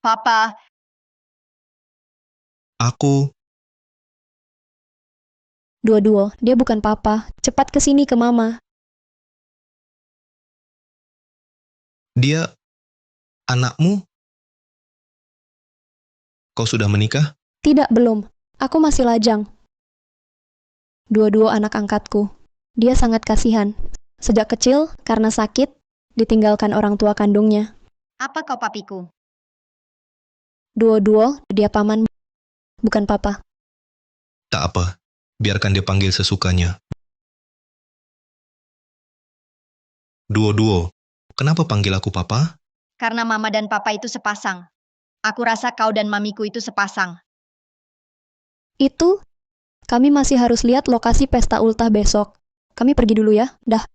Papa, aku Dua-dua, dia bukan papa. Cepat ke sini ke mama. dia anakmu? Kau sudah menikah? Tidak, belum. Aku masih lajang. Dua-dua anak angkatku. Dia sangat kasihan. Sejak kecil, karena sakit, ditinggalkan orang tua kandungnya. apa kau papiku? Dua-dua, dia paman, bukan papa. Tak apa, biarkan dia panggil sesukanya. Duo-duo, kenapa panggil aku papa? Karena mama dan papa itu sepasang. Aku rasa kau dan mamiku itu sepasang. Itu, kami masih harus lihat lokasi pesta ultah besok. Kami pergi dulu ya, dah.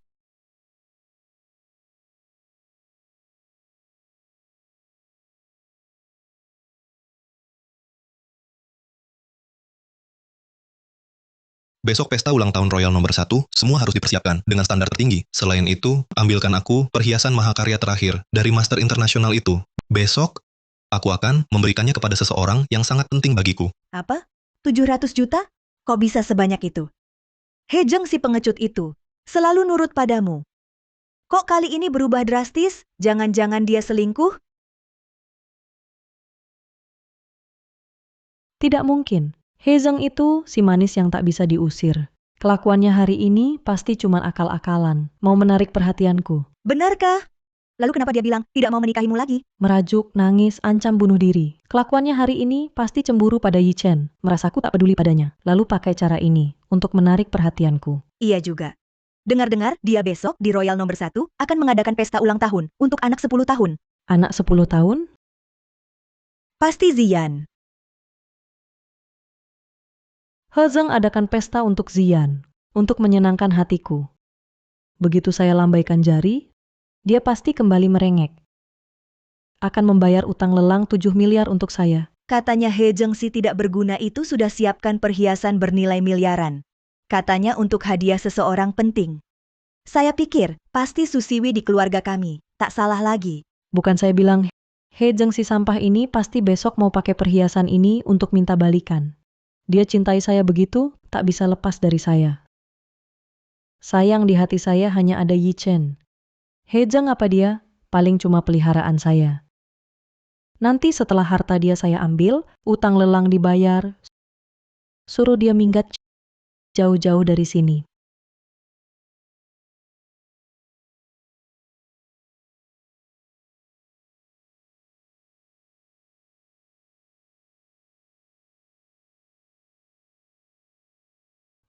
Besok pesta ulang tahun Royal nomor 1, semua harus dipersiapkan dengan standar tertinggi. Selain itu, ambilkan aku perhiasan mahakarya terakhir dari Master Internasional itu. Besok, aku akan memberikannya kepada seseorang yang sangat penting bagiku. Apa? 700 juta? Kok bisa sebanyak itu? Hejeng si pengecut itu. Selalu nurut padamu. Kok kali ini berubah drastis? Jangan-jangan dia selingkuh? Tidak mungkin. Hezeng itu si manis yang tak bisa diusir. Kelakuannya hari ini pasti cuma akal-akalan, mau menarik perhatianku. Benarkah? Lalu kenapa dia bilang tidak mau menikahimu lagi? Merajuk, nangis, ancam bunuh diri. Kelakuannya hari ini pasti cemburu pada Yi Chen, merasaku tak peduli padanya. Lalu pakai cara ini untuk menarik perhatianku. Iya juga. Dengar-dengar dia besok di Royal nomor 1 akan mengadakan pesta ulang tahun untuk anak 10 tahun. Anak 10 tahun? Pasti Zian. Hezeng adakan pesta untuk Zian, untuk menyenangkan hatiku. Begitu saya lambaikan jari, dia pasti kembali merengek. Akan membayar utang lelang 7 miliar untuk saya. Katanya Hejeng si tidak berguna itu sudah siapkan perhiasan bernilai miliaran. Katanya untuk hadiah seseorang penting. Saya pikir pasti Susiwi di keluarga kami. Tak salah lagi. Bukan saya bilang, Hejeng si sampah ini pasti besok mau pakai perhiasan ini untuk minta balikan. Dia cintai saya begitu, tak bisa lepas dari saya. Sayang di hati saya hanya ada Yi Chen. Hejeng apa dia? Paling cuma peliharaan saya. Nanti setelah harta dia saya ambil, utang lelang dibayar, suruh dia minggat jauh-jauh dari sini.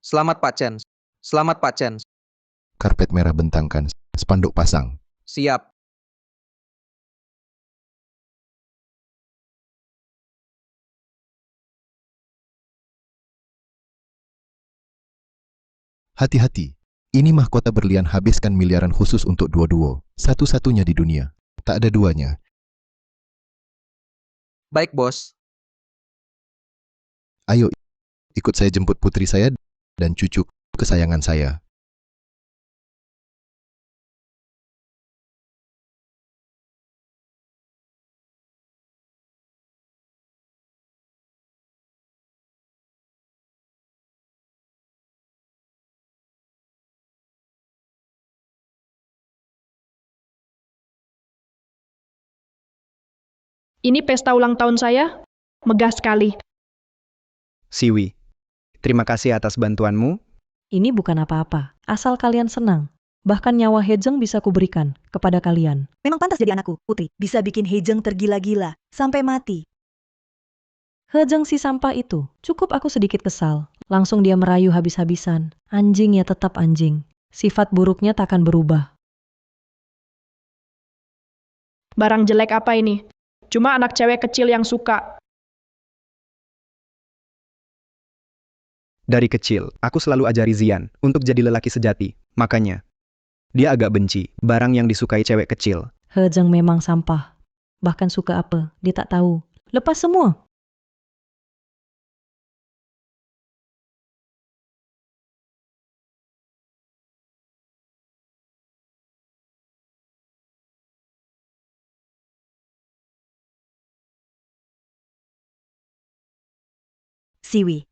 Selamat Pak Chen. Selamat Pak Chen. Karpet merah bentangkan, spanduk pasang. Siap. Hati-hati, ini mahkota berlian habiskan miliaran khusus untuk duo-duo, satu-satunya di dunia. Tak ada duanya. Baik, Bos. Ayo, ikut saya jemput putri saya dan cucu kesayangan saya. Ini pesta ulang tahun saya. Megah sekali. Siwi, terima kasih atas bantuanmu. Ini bukan apa-apa, asal kalian senang. Bahkan nyawa Hejeng bisa kuberikan kepada kalian. Memang pantas jadi anakku, Putri. Bisa bikin Hejeng tergila-gila, sampai mati. Hejeng si sampah itu, cukup aku sedikit kesal. Langsung dia merayu habis-habisan. Anjing ya tetap anjing. Sifat buruknya takkan berubah. Barang jelek apa ini? Cuma anak cewek kecil yang suka. Dari kecil, aku selalu ajari Zian untuk jadi lelaki sejati. Makanya, dia agak benci barang yang disukai cewek kecil. Hejeng memang sampah. Bahkan suka apa, dia tak tahu. Lepas semua. Siwi.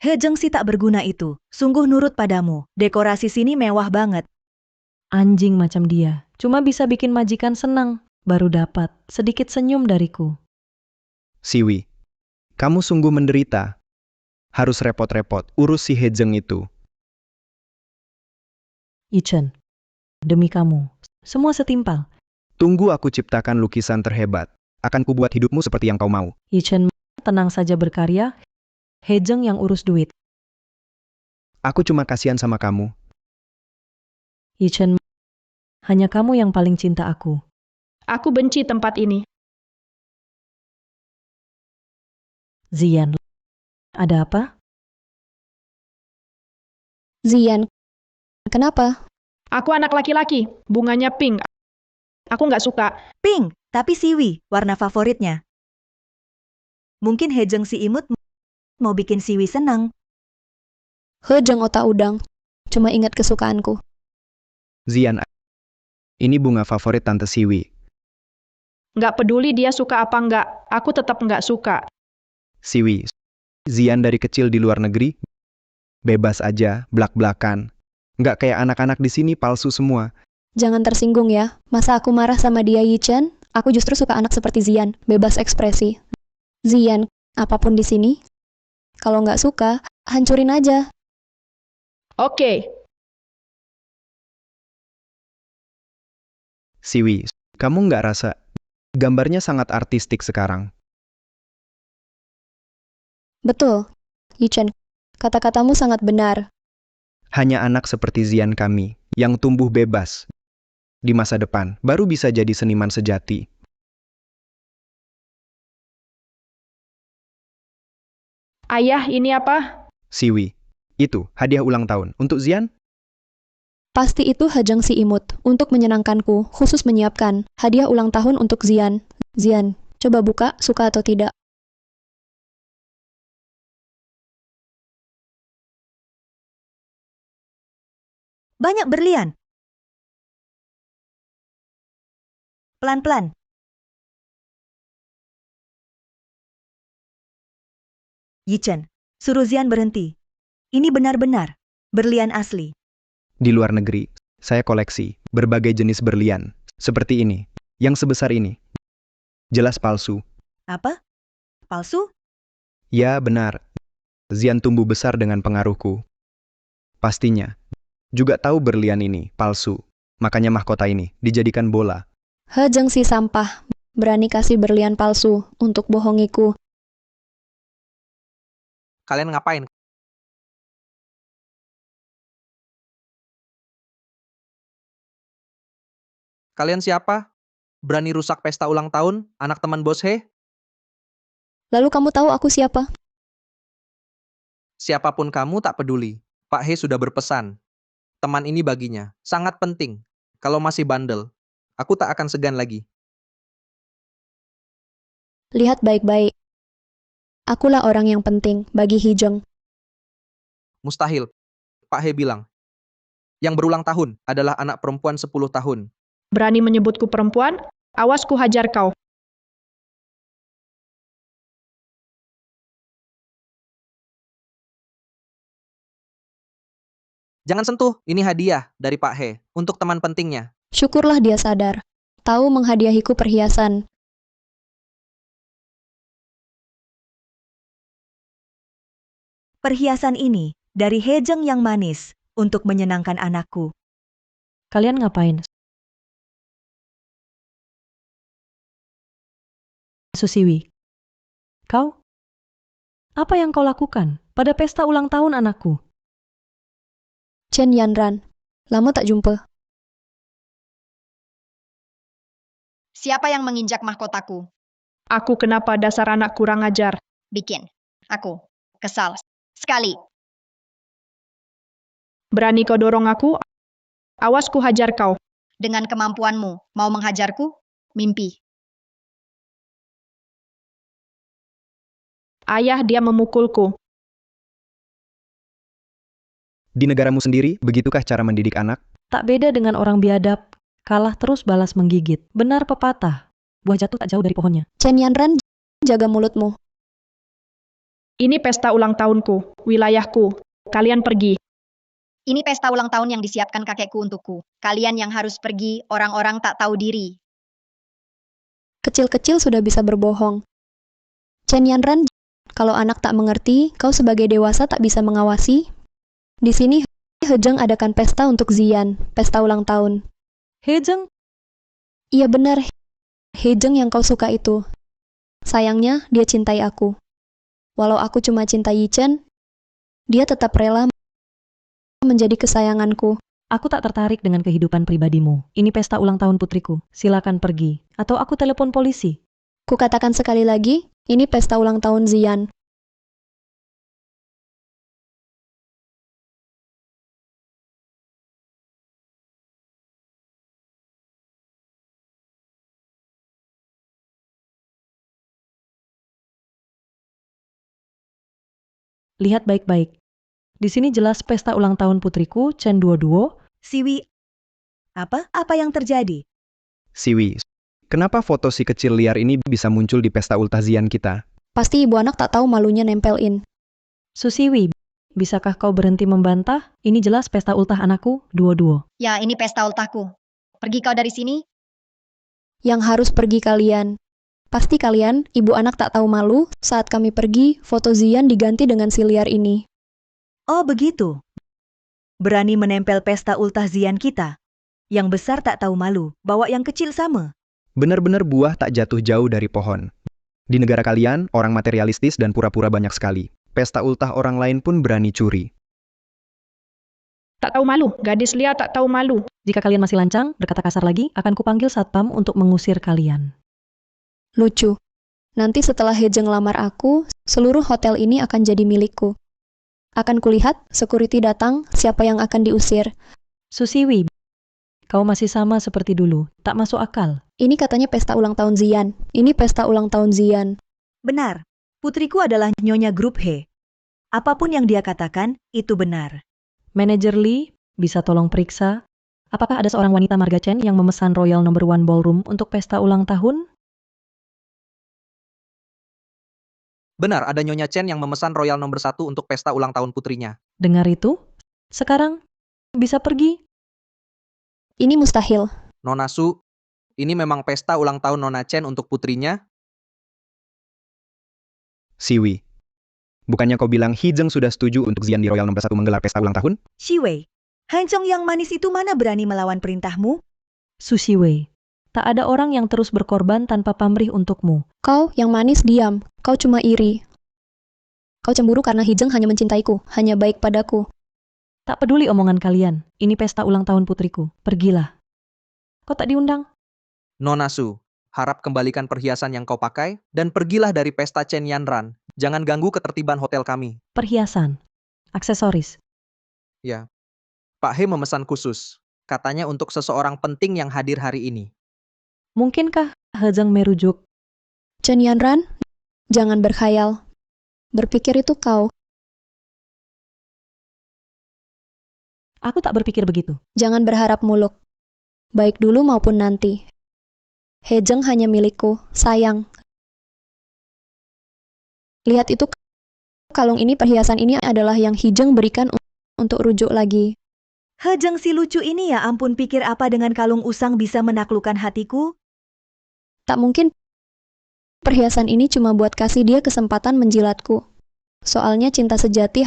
Hejeng si tak berguna itu, sungguh nurut padamu. Dekorasi sini mewah banget. Anjing macam dia, cuma bisa bikin majikan senang. Baru dapat sedikit senyum dariku. Siwi, kamu sungguh menderita. Harus repot-repot urus si Hejeng itu. Ichen, demi kamu, semua setimpal. Tunggu aku ciptakan lukisan terhebat. Akan kubuat hidupmu seperti yang kau mau. Ichen, tenang saja berkarya. Hejeng yang urus duit. Aku cuma kasihan sama kamu. Ichen, hanya kamu yang paling cinta aku. Aku benci tempat ini. Zian, ada apa? Zian, kenapa? Aku anak laki-laki, bunganya pink. Aku nggak suka. Pink, tapi Siwi, warna favoritnya. Mungkin Hejeng si imut mau bikin Siwi senang. Hejeng otak udang. Cuma ingat kesukaanku. Zian, ini bunga favorit Tante Siwi. Nggak peduli dia suka apa nggak, aku tetap nggak suka. Siwi, Zian dari kecil di luar negeri, bebas aja, blak-blakan. Nggak kayak anak-anak di sini palsu semua. Jangan tersinggung ya. Masa aku marah sama dia, Yichen? Aku justru suka anak seperti Zian, bebas ekspresi. Zian, apapun di sini, kalau nggak suka, hancurin aja. Oke, Siwi, kamu nggak rasa gambarnya sangat artistik sekarang? Betul, Yichen. Kata-katamu sangat benar. Hanya anak seperti Zian kami, yang tumbuh bebas, di masa depan, baru bisa jadi seniman sejati. ayah ini apa? Siwi, itu hadiah ulang tahun. Untuk Zian? Pasti itu Hejeng si imut, untuk menyenangkanku, khusus menyiapkan hadiah ulang tahun untuk Zian. Zian, coba buka, suka atau tidak. Banyak berlian. Pelan-pelan. Yichen, suruh Zian berhenti. Ini benar-benar berlian asli. Di luar negeri, saya koleksi berbagai jenis berlian, seperti ini, yang sebesar ini. Jelas palsu. Apa? Palsu? Ya, benar. Zian tumbuh besar dengan pengaruhku. Pastinya. Juga tahu berlian ini palsu. Makanya mahkota ini dijadikan bola. Hejeng si sampah, berani kasih berlian palsu untuk bohongiku. Kalian ngapain? Kalian siapa? Berani rusak pesta ulang tahun anak teman Bos He? Lalu kamu tahu aku siapa? Siapapun kamu tak peduli. Pak He sudah berpesan. Teman ini baginya sangat penting. Kalau masih bandel, aku tak akan segan lagi. Lihat baik-baik. Akulah orang yang penting bagi Hejeng. Mustahil. Pak He bilang. Yang berulang tahun adalah anak perempuan 10 tahun. Berani menyebutku perempuan? Awas ku hajar kau. Jangan sentuh, ini hadiah dari Pak He untuk teman pentingnya. Syukurlah dia sadar. Tahu menghadiahiku perhiasan. Perhiasan ini dari Hejeng yang manis untuk menyenangkan anakku. Kalian ngapain? Susiwi, kau? Apa yang kau lakukan pada pesta ulang tahun anakku? Chen Yanran, lama tak jumpa. Siapa yang menginjak mahkotaku? Aku kenapa dasar anak kurang ajar? Bikin. Aku. Kesal. Sekali. Berani kau dorong aku? Awas ku hajar kau. Dengan kemampuanmu, mau menghajarku? Mimpi. Ayah dia memukulku. Di negaramu sendiri, begitukah cara mendidik anak? Tak beda dengan orang biadab, kalah terus balas menggigit. Benar pepatah, buah jatuh tak jauh dari pohonnya. Chen Yanran, jaga mulutmu. Ini pesta ulang tahunku, wilayahku. Kalian pergi. Ini pesta ulang tahun yang disiapkan kakekku untukku. Kalian yang harus pergi, orang-orang tak tahu diri. Kecil-kecil sudah bisa berbohong. Chen Yanran, kalau anak tak mengerti, kau sebagai dewasa tak bisa mengawasi. Di sini, Hejeng adakan pesta untuk Zian, pesta ulang tahun. Hejeng, Iya benar, Hejeng yang kau suka itu. Sayangnya, dia cintai aku. Walau aku cuma cinta Yichen, dia tetap rela menjadi kesayanganku. aku tak tertarik dengan kehidupan pribadimu. Ini pesta ulang tahun putriku. Silakan pergi, atau aku telepon polisi. Kukatakan sekali lagi, ini pesta ulang tahun Zian. Lihat baik-baik. Di sini jelas pesta ulang tahun putriku, Chen Duoduo. Siwi, apa yang terjadi? Siwi, kenapa foto si kecil liar ini bisa muncul di pesta ultah Zian kita? Pasti ibu anak tak tahu malunya nempelin. Susiwi, bisakah kau berhenti membantah? Ini jelas pesta ultah anakku, Duoduo. Ya, ini pesta ultahku. Pergi kau dari sini. Yang harus pergi kalian. Pasti kalian, ibu anak tak tahu malu, saat kami pergi, foto Zian diganti dengan si liar ini. Oh begitu. Berani menempel pesta ultah Zian kita. Yang besar tak tahu malu, bawa yang kecil sama. Benar-benar buah tak jatuh jauh dari pohon. Di negara kalian, orang materialistis dan pura-pura banyak sekali. Pesta ultah orang lain pun berani curi. Tak tahu malu, gadis liar tak tahu malu. Jika kalian masih lancang, berkata kasar lagi, akan kupanggil satpam untuk mengusir kalian. Lucu. Nanti setelah Hejeng lamar aku, seluruh hotel ini akan jadi milikku. Akan kulihat, security datang, siapa yang akan diusir. Susiwi, kau masih sama seperti dulu, tak masuk akal. Ini katanya pesta ulang tahun Zian. Ini pesta ulang tahun Zian. Benar, putriku adalah Nyonya Grup He. Apapun yang dia katakan, itu benar. Manajer Lee, bisa tolong periksa, apakah ada seorang wanita marga Chen yang memesan Royal No. 1 Ballroom untuk pesta ulang tahun? Benar, ada Nyonya Chen yang memesan Royal nomor 1 untuk pesta ulang tahun putrinya. Dengar itu? Sekarang, bisa pergi. Ini mustahil. Nona Su, ini memang pesta ulang tahun Nona Chen untuk putrinya? Siwi, bukannya kau bilang Hejeng sudah setuju untuk Zian di Royal nomor 1 menggelar pesta ulang tahun? Shiwei, Hancong yang manis itu mana berani melawan perintahmu? Susiwei, tak ada orang yang terus berkorban tanpa pamrih untukmu. Kau yang manis diam. Kau cuma iri. Kau cemburu karena Hejeng hanya mencintaiku, hanya baik padaku. Tak peduli omongan kalian, ini pesta ulang tahun putriku. Pergilah. Kau tak diundang? Nona Su, harap kembalikan perhiasan yang kau pakai dan pergilah dari pesta Chen Yanran. Jangan ganggu ketertiban hotel kami. Perhiasan, aksesoris. Ya, Pak He memesan khusus. Katanya untuk seseorang penting yang hadir hari ini. Mungkinkah Hejeng merujuk? Chen Yanran, jangan berkhayal. Berpikir itu kau. Aku tak berpikir begitu. Jangan berharap muluk. Baik dulu maupun nanti. Hejeng hanya milikku, sayang. Lihat itu, kalung ini, perhiasan ini adalah yang Hejeng berikan untuk rujuk lagi. Hejeng si lucu ini, ya ampun, pikir apa dengan kalung usang bisa menaklukkan hatiku? Tak mungkin. Perhiasan ini cuma buat kasih dia kesempatan menjilatku. Soalnya cinta sejati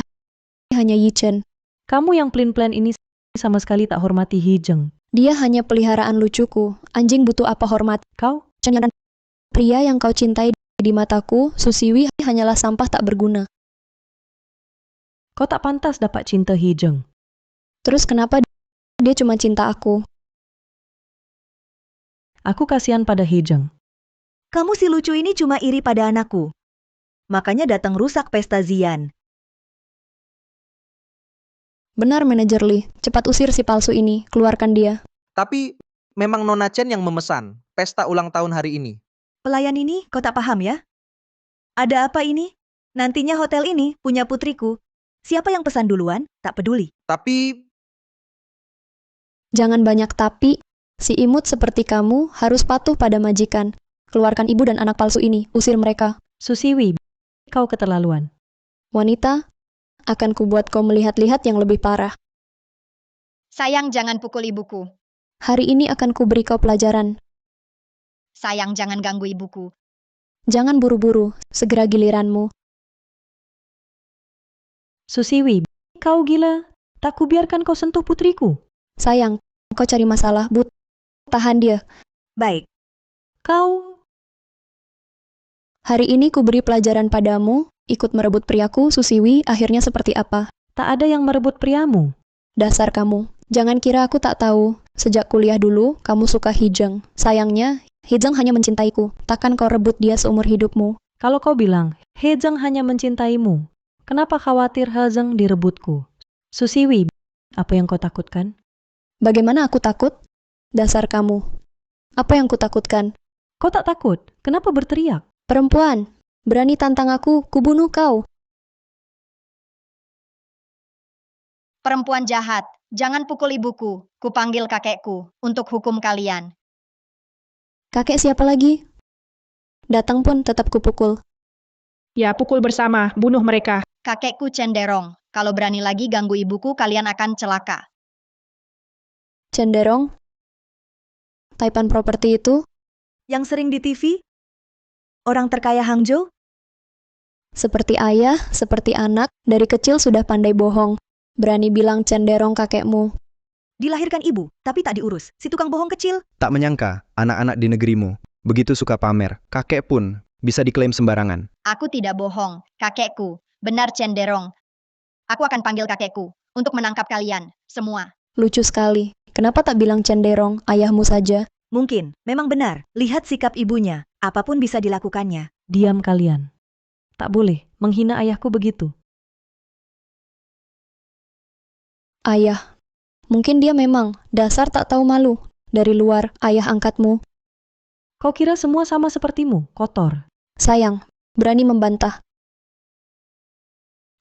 hanya Yichen. Kamu yang pelin-pelan ini sama sekali tak hormati Hijeng. Dia hanya peliharaan lucuku. Anjing butuh apa hormat? Kau? Chen Yanran. Pria yang kau cintai di mataku, Susiwi hanyalah sampah tak berguna. Kau tak pantas dapat cinta Hijeng. Terus kenapa dia cuma cinta aku? Aku kasihan pada Hijeng. Kamu si lucu ini cuma iri pada anakku. Makanya datang rusak pesta Zian. Benar, Manajer Lee. Cepat usir si palsu ini. Keluarkan dia. Tapi memang Nona Chen yang memesan pesta ulang tahun hari ini. Pelayan ini kau tak paham ya? Ada apa ini? Nantinya hotel ini punya putriku. Siapa yang pesan duluan? Tak peduli. Tapi Jangan banyak tapi. Si imut seperti kamu harus patuh pada majikan. Keluarkan ibu dan anak palsu ini. Usir mereka. Susiwi, kau keterlaluan. Wanita, akan kubuat kau melihat-lihat yang lebih parah. Sayang, jangan pukul ibuku. Hari ini akan kuberi kau pelajaran. Sayang, jangan ganggu ibuku. Jangan buru-buru. Segera giliranmu. Susiwi, kau gila. Tak kubiarkan kau sentuh putriku. Sayang, kau cari masalah, But. Tahan dia. Baik. Kau... Hari ini kuberi pelajaran padamu. Ikut merebut priaku, Susiwi, akhirnya seperti apa? Tak ada yang merebut priamu. Dasar kamu. Jangan kira aku tak tahu. Sejak kuliah dulu, kamu suka Hijeng. Sayangnya, Hijeng hanya mencintaiku. Takkan kau rebut dia seumur hidupmu. Kalau kau bilang, Hejeng hanya mencintaimu, kenapa khawatir Hejeng direbutku? Susiwi, apa yang kau takutkan? Bagaimana aku takut? Dasar kamu. Apa yang kutakutkan? Kau tak takut? Kenapa berteriak? Perempuan, berani tantang aku, kubunuh kau. Perempuan jahat, jangan pukul ibuku. Kupanggil kakekku untuk hukum kalian. Kakek siapa lagi? Datang pun tetap kupukul. Ya, pukul bersama, bunuh mereka. Kakekku cenderong. Kalau berani lagi ganggu ibuku, kalian akan celaka. Cenderong? Taipan properti itu? Yang sering di TV? Orang terkaya Hangzhou? Seperti ayah, seperti anak, dari kecil sudah pandai bohong. Berani bilang cenderong kakekmu. Dilahirkan ibu, tapi tak diurus. Si tukang bohong kecil. Tak menyangka, anak-anak di negerimu begitu suka pamer. Kakek pun bisa diklaim sembarangan. Aku tidak bohong, kakekku. Benar cenderong. Aku akan panggil kakekku untuk menangkap kalian, semua. Lucu sekali. Kenapa tak bilang cenderong, ayahmu saja? Mungkin, memang benar. Lihat sikap ibunya. Apapun bisa dilakukannya. Diam kalian. Tak boleh menghina ayahku begitu. Ayah. Mungkin dia memang dasar tak tahu malu. Dari luar, ayah angkatmu. Kau kira semua sama sepertimu, kotor. Sayang, berani membantah.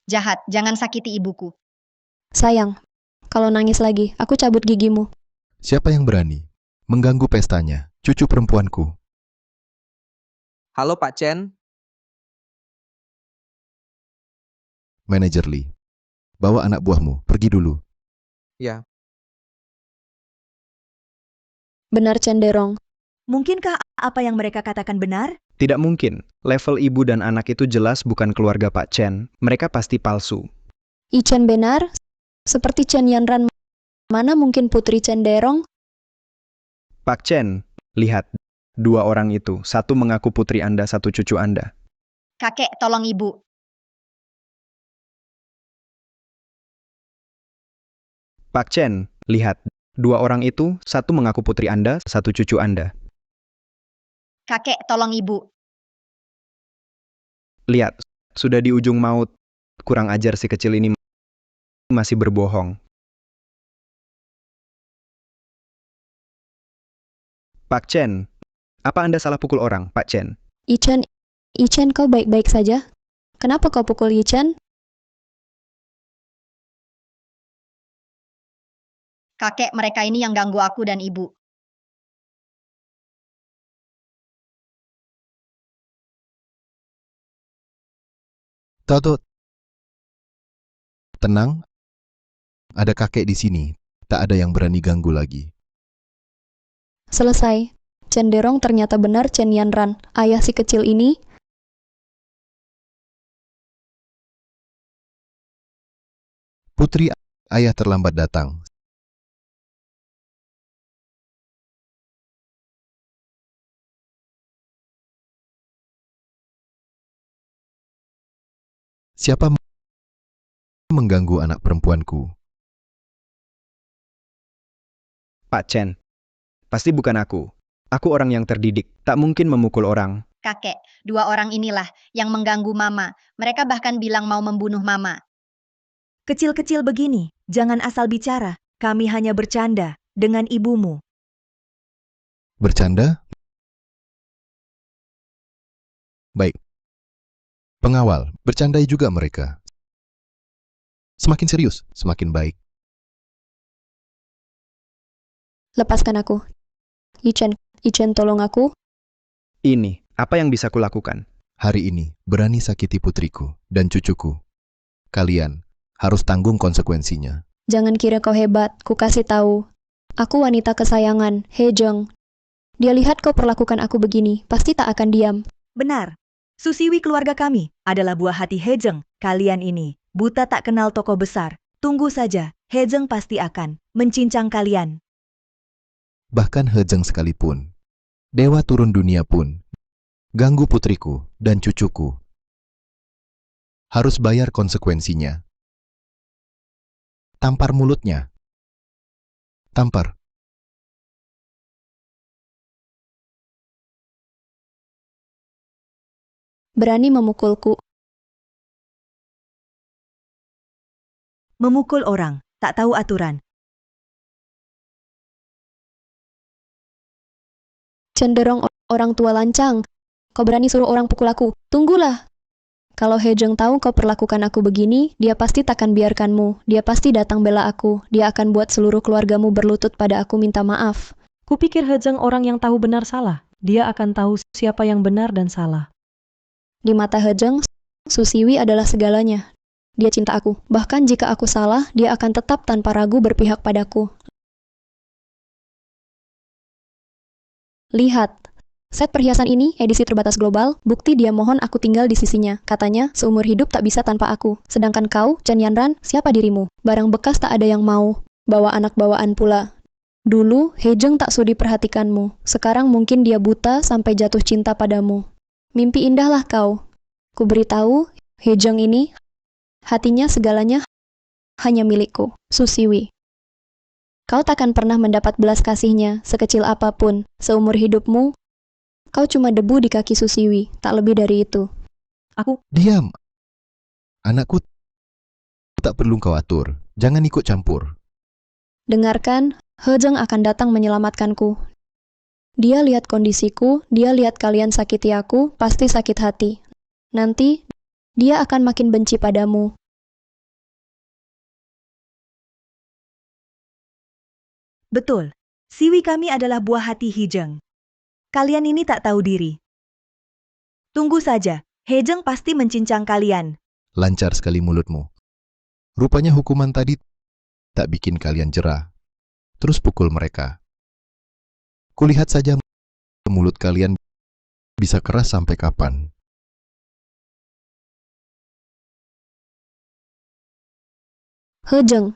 Jahat, jangan sakiti ibuku. Sayang, kalau nangis lagi, aku cabut gigimu. Siapa yang berani mengganggu pestanya, cucu perempuanku? halo Pak Chen, Manajer Lee, bawa anak buahmu, pergi dulu. ya. Benar cenderong. Mungkinkah apa yang mereka katakan benar? Tidak mungkin. Level ibu dan anak itu jelas bukan keluarga Pak Chen. Mereka pasti palsu. Ichen benar? Seperti Chen Yanran. Mana mungkin putri cenderong? Pak Chen, lihat. Dua orang itu. Satu mengaku putri Anda, satu cucu Anda. Kakek, tolong ibu. Pak Chen, lihat. Dua orang itu, satu mengaku putri Anda, satu cucu Anda. Kakek, tolong ibu. Lihat, sudah di ujung maut. Kurang ajar si kecil ini masih berbohong. Pak Chen, apa Anda salah pukul orang, Pak Chen? Ichen kau baik-baik saja? Kenapa kau pukul Ichen? Kakek, mereka ini yang ganggu aku dan ibu. Toto, tenang. Ada kakek di sini. Tak ada yang berani ganggu lagi. Selesai. Cenderong ternyata benar Chen Yanran, ayah si kecil ini. Putri, ayah terlambat datang. Siapa mengganggu anak perempuanku? Pak Chen, pasti bukan aku. Aku orang yang terdidik, tak mungkin memukul orang. Kakek, dua orang inilah yang mengganggu Mama. Mereka bahkan bilang mau membunuh Mama. Kecil-kecil begini, jangan asal bicara. Kami hanya bercanda dengan ibumu. Bercanda? Baik. Pengawal, bercandai juga mereka. Semakin serius, semakin baik. Lepaskan aku. Ichen, tolong aku. Ini, apa yang bisa kulakukan? Hari ini, berani sakiti putriku dan cucuku. Kalian harus tanggung konsekuensinya. Jangan kira kau hebat, ku kasih tahu. Aku wanita kesayangan, Hejeng. Dia lihat kau perlakukan aku begini, pasti tak akan diam. Benar. Susiwi keluarga kami adalah buah hati Hejeng. Kalian ini, buta tak kenal tokoh besar. Tunggu saja, Hejeng pasti akan mencincang kalian. Bahkan Hejeng sekalipun, dewa turun dunia pun, ganggu putriku dan cucuku, harus bayar konsekuensinya. Tampar mulutnya. Tampar. Berani memukulku. Memukul orang, tak tahu aturan. Cenderung orang tua lancang. Kau berani suruh orang pukul aku. Tunggulah. Kalau Hejeng tahu kau perlakukan aku begini, dia pasti takkan biarkanmu. Dia pasti datang bela aku. Dia akan buat seluruh keluargamu berlutut pada aku minta maaf. Kupikir Hejeng orang yang tahu benar salah. Dia akan tahu siapa yang benar dan salah. Di mata Hejeng, Susiwi adalah segalanya. Dia cinta aku. Bahkan jika aku salah, dia akan tetap tanpa ragu berpihak padaku. Lihat. Set perhiasan ini edisi terbatas global, bukti dia mohon aku tinggal di sisinya. Katanya, seumur hidup tak bisa tanpa aku. Sedangkan kau, Chen Yanran, siapa dirimu? Barang bekas tak ada yang mau. Bawa anak bawaan pula. Dulu, Hejeng tak sudi perhatikanmu. Sekarang mungkin dia buta sampai jatuh cinta padamu. Mimpi indahlah kau. Ku beritahu, Hejeng ini, hatinya segalanya hanya milikku, Susiwi. Kau takkan pernah mendapat belas kasihnya, sekecil apapun. Seumur hidupmu, kau cuma debu di kaki Susiwi, tak lebih dari itu. Diam. Anakku tak perlu kau atur. Jangan ikut campur. Dengarkan, Hejeng akan datang menyelamatkanku. Dia lihat kondisiku, dia lihat kalian sakiti aku, pasti sakit hati. Nanti, dia akan makin benci padamu. Betul, Siwi kami adalah buah hati Hejeng. Kalian ini tak tahu diri. Tunggu saja, Hejeng pasti mencincang kalian. Lancar sekali mulutmu. Rupanya hukuman tadi tak bikin kalian jerah. Terus pukul mereka. Kulihat saja mulut kalian bisa keras sampai kapan. Hejeng,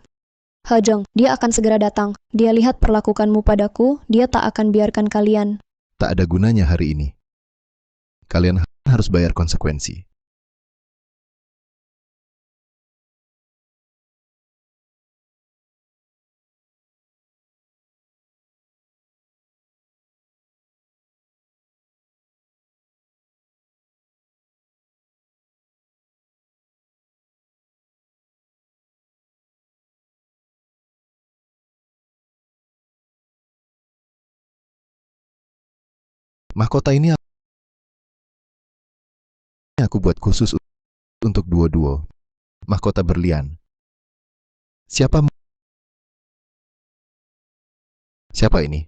dia akan segera datang. Dia lihat perlakukanmu padaku, dia tak akan biarkan kalian. Tak ada gunanya hari ini. Kalian harus bayar konsekuensi. Mahkota ini aku buat khusus untuk duo-duo. Mahkota berlian. Siapa ini?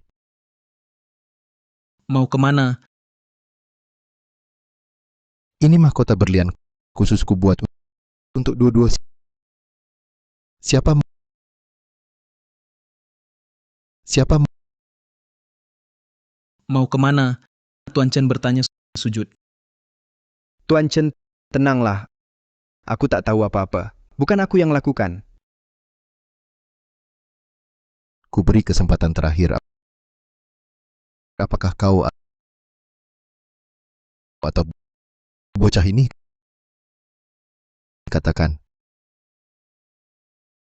Mau kemana? Ini mahkota berlian khusus ku buat untuk duo-duo. Siapa Mau kemana? Tuan Chen bertanya sujud. Tuan Chen, tenanglah. Aku tak tahu apa-apa. Bukan aku yang lakukan. Ku beri kesempatan terakhir. Apakah kau atau bocah ini? Katakan.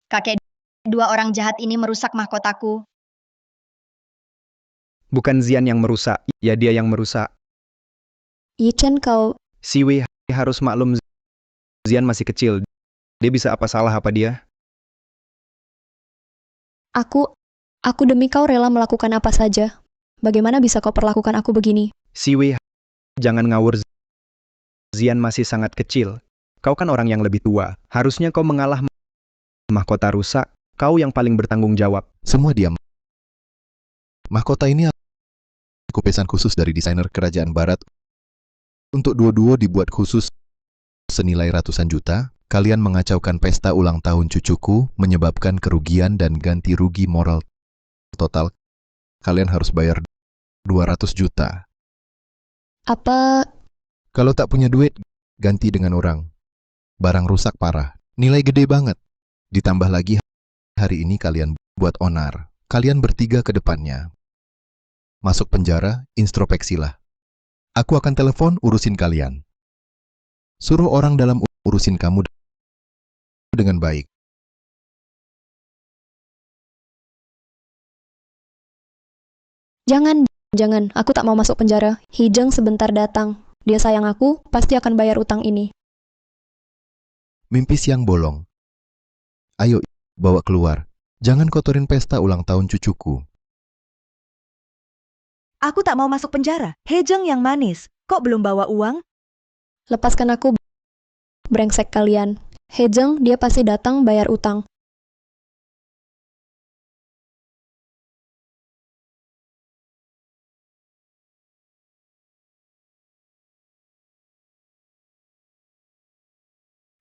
Kakek, dua orang jahat ini merusak mahkotaku. Bukan Zian yang merusak, ya dia yang merusak. Yichen, kau... Siwi harus maklum Zian masih kecil. Dia bisa apa salah apa dia? Aku demi kau rela melakukan apa saja. Bagaimana bisa kau perlakukan aku begini? Siwi, jangan ngawur. Zian masih sangat kecil. Kau kan orang yang lebih tua. Harusnya kau mengalah. Mahkota rusak, kau yang paling bertanggung jawab. Semua diam. Mahkota ini aku pesan khusus dari desainer kerajaan barat. Untuk duo-duo dibuat khusus senilai ratusan juta. Kalian mengacaukan pesta ulang tahun cucuku, menyebabkan kerugian dan ganti rugi moral total. Kalian harus bayar 200 juta. Apa... Kalau tak punya duit, ganti dengan orang. Barang rusak parah. Nilai gede banget. Ditambah lagi hari ini kalian buat onar. Kalian bertiga ke depannya. Masuk penjara, introspeksilah. Aku akan telepon urusin kalian. Suruh orang dalam urusin kamu dengan baik. Jangan, aku tak mau masuk penjara. Hijeng sebentar datang. Dia sayang aku, pasti akan bayar utang ini. Mimpi siang bolong. Ayo, bawa keluar. Jangan kotorin pesta ulang tahun cucuku. Aku tak mau masuk penjara. Hejeng yang manis. Kok belum bawa uang? Lepaskan aku, brengsek kalian. Hejeng, dia pasti datang bayar utang.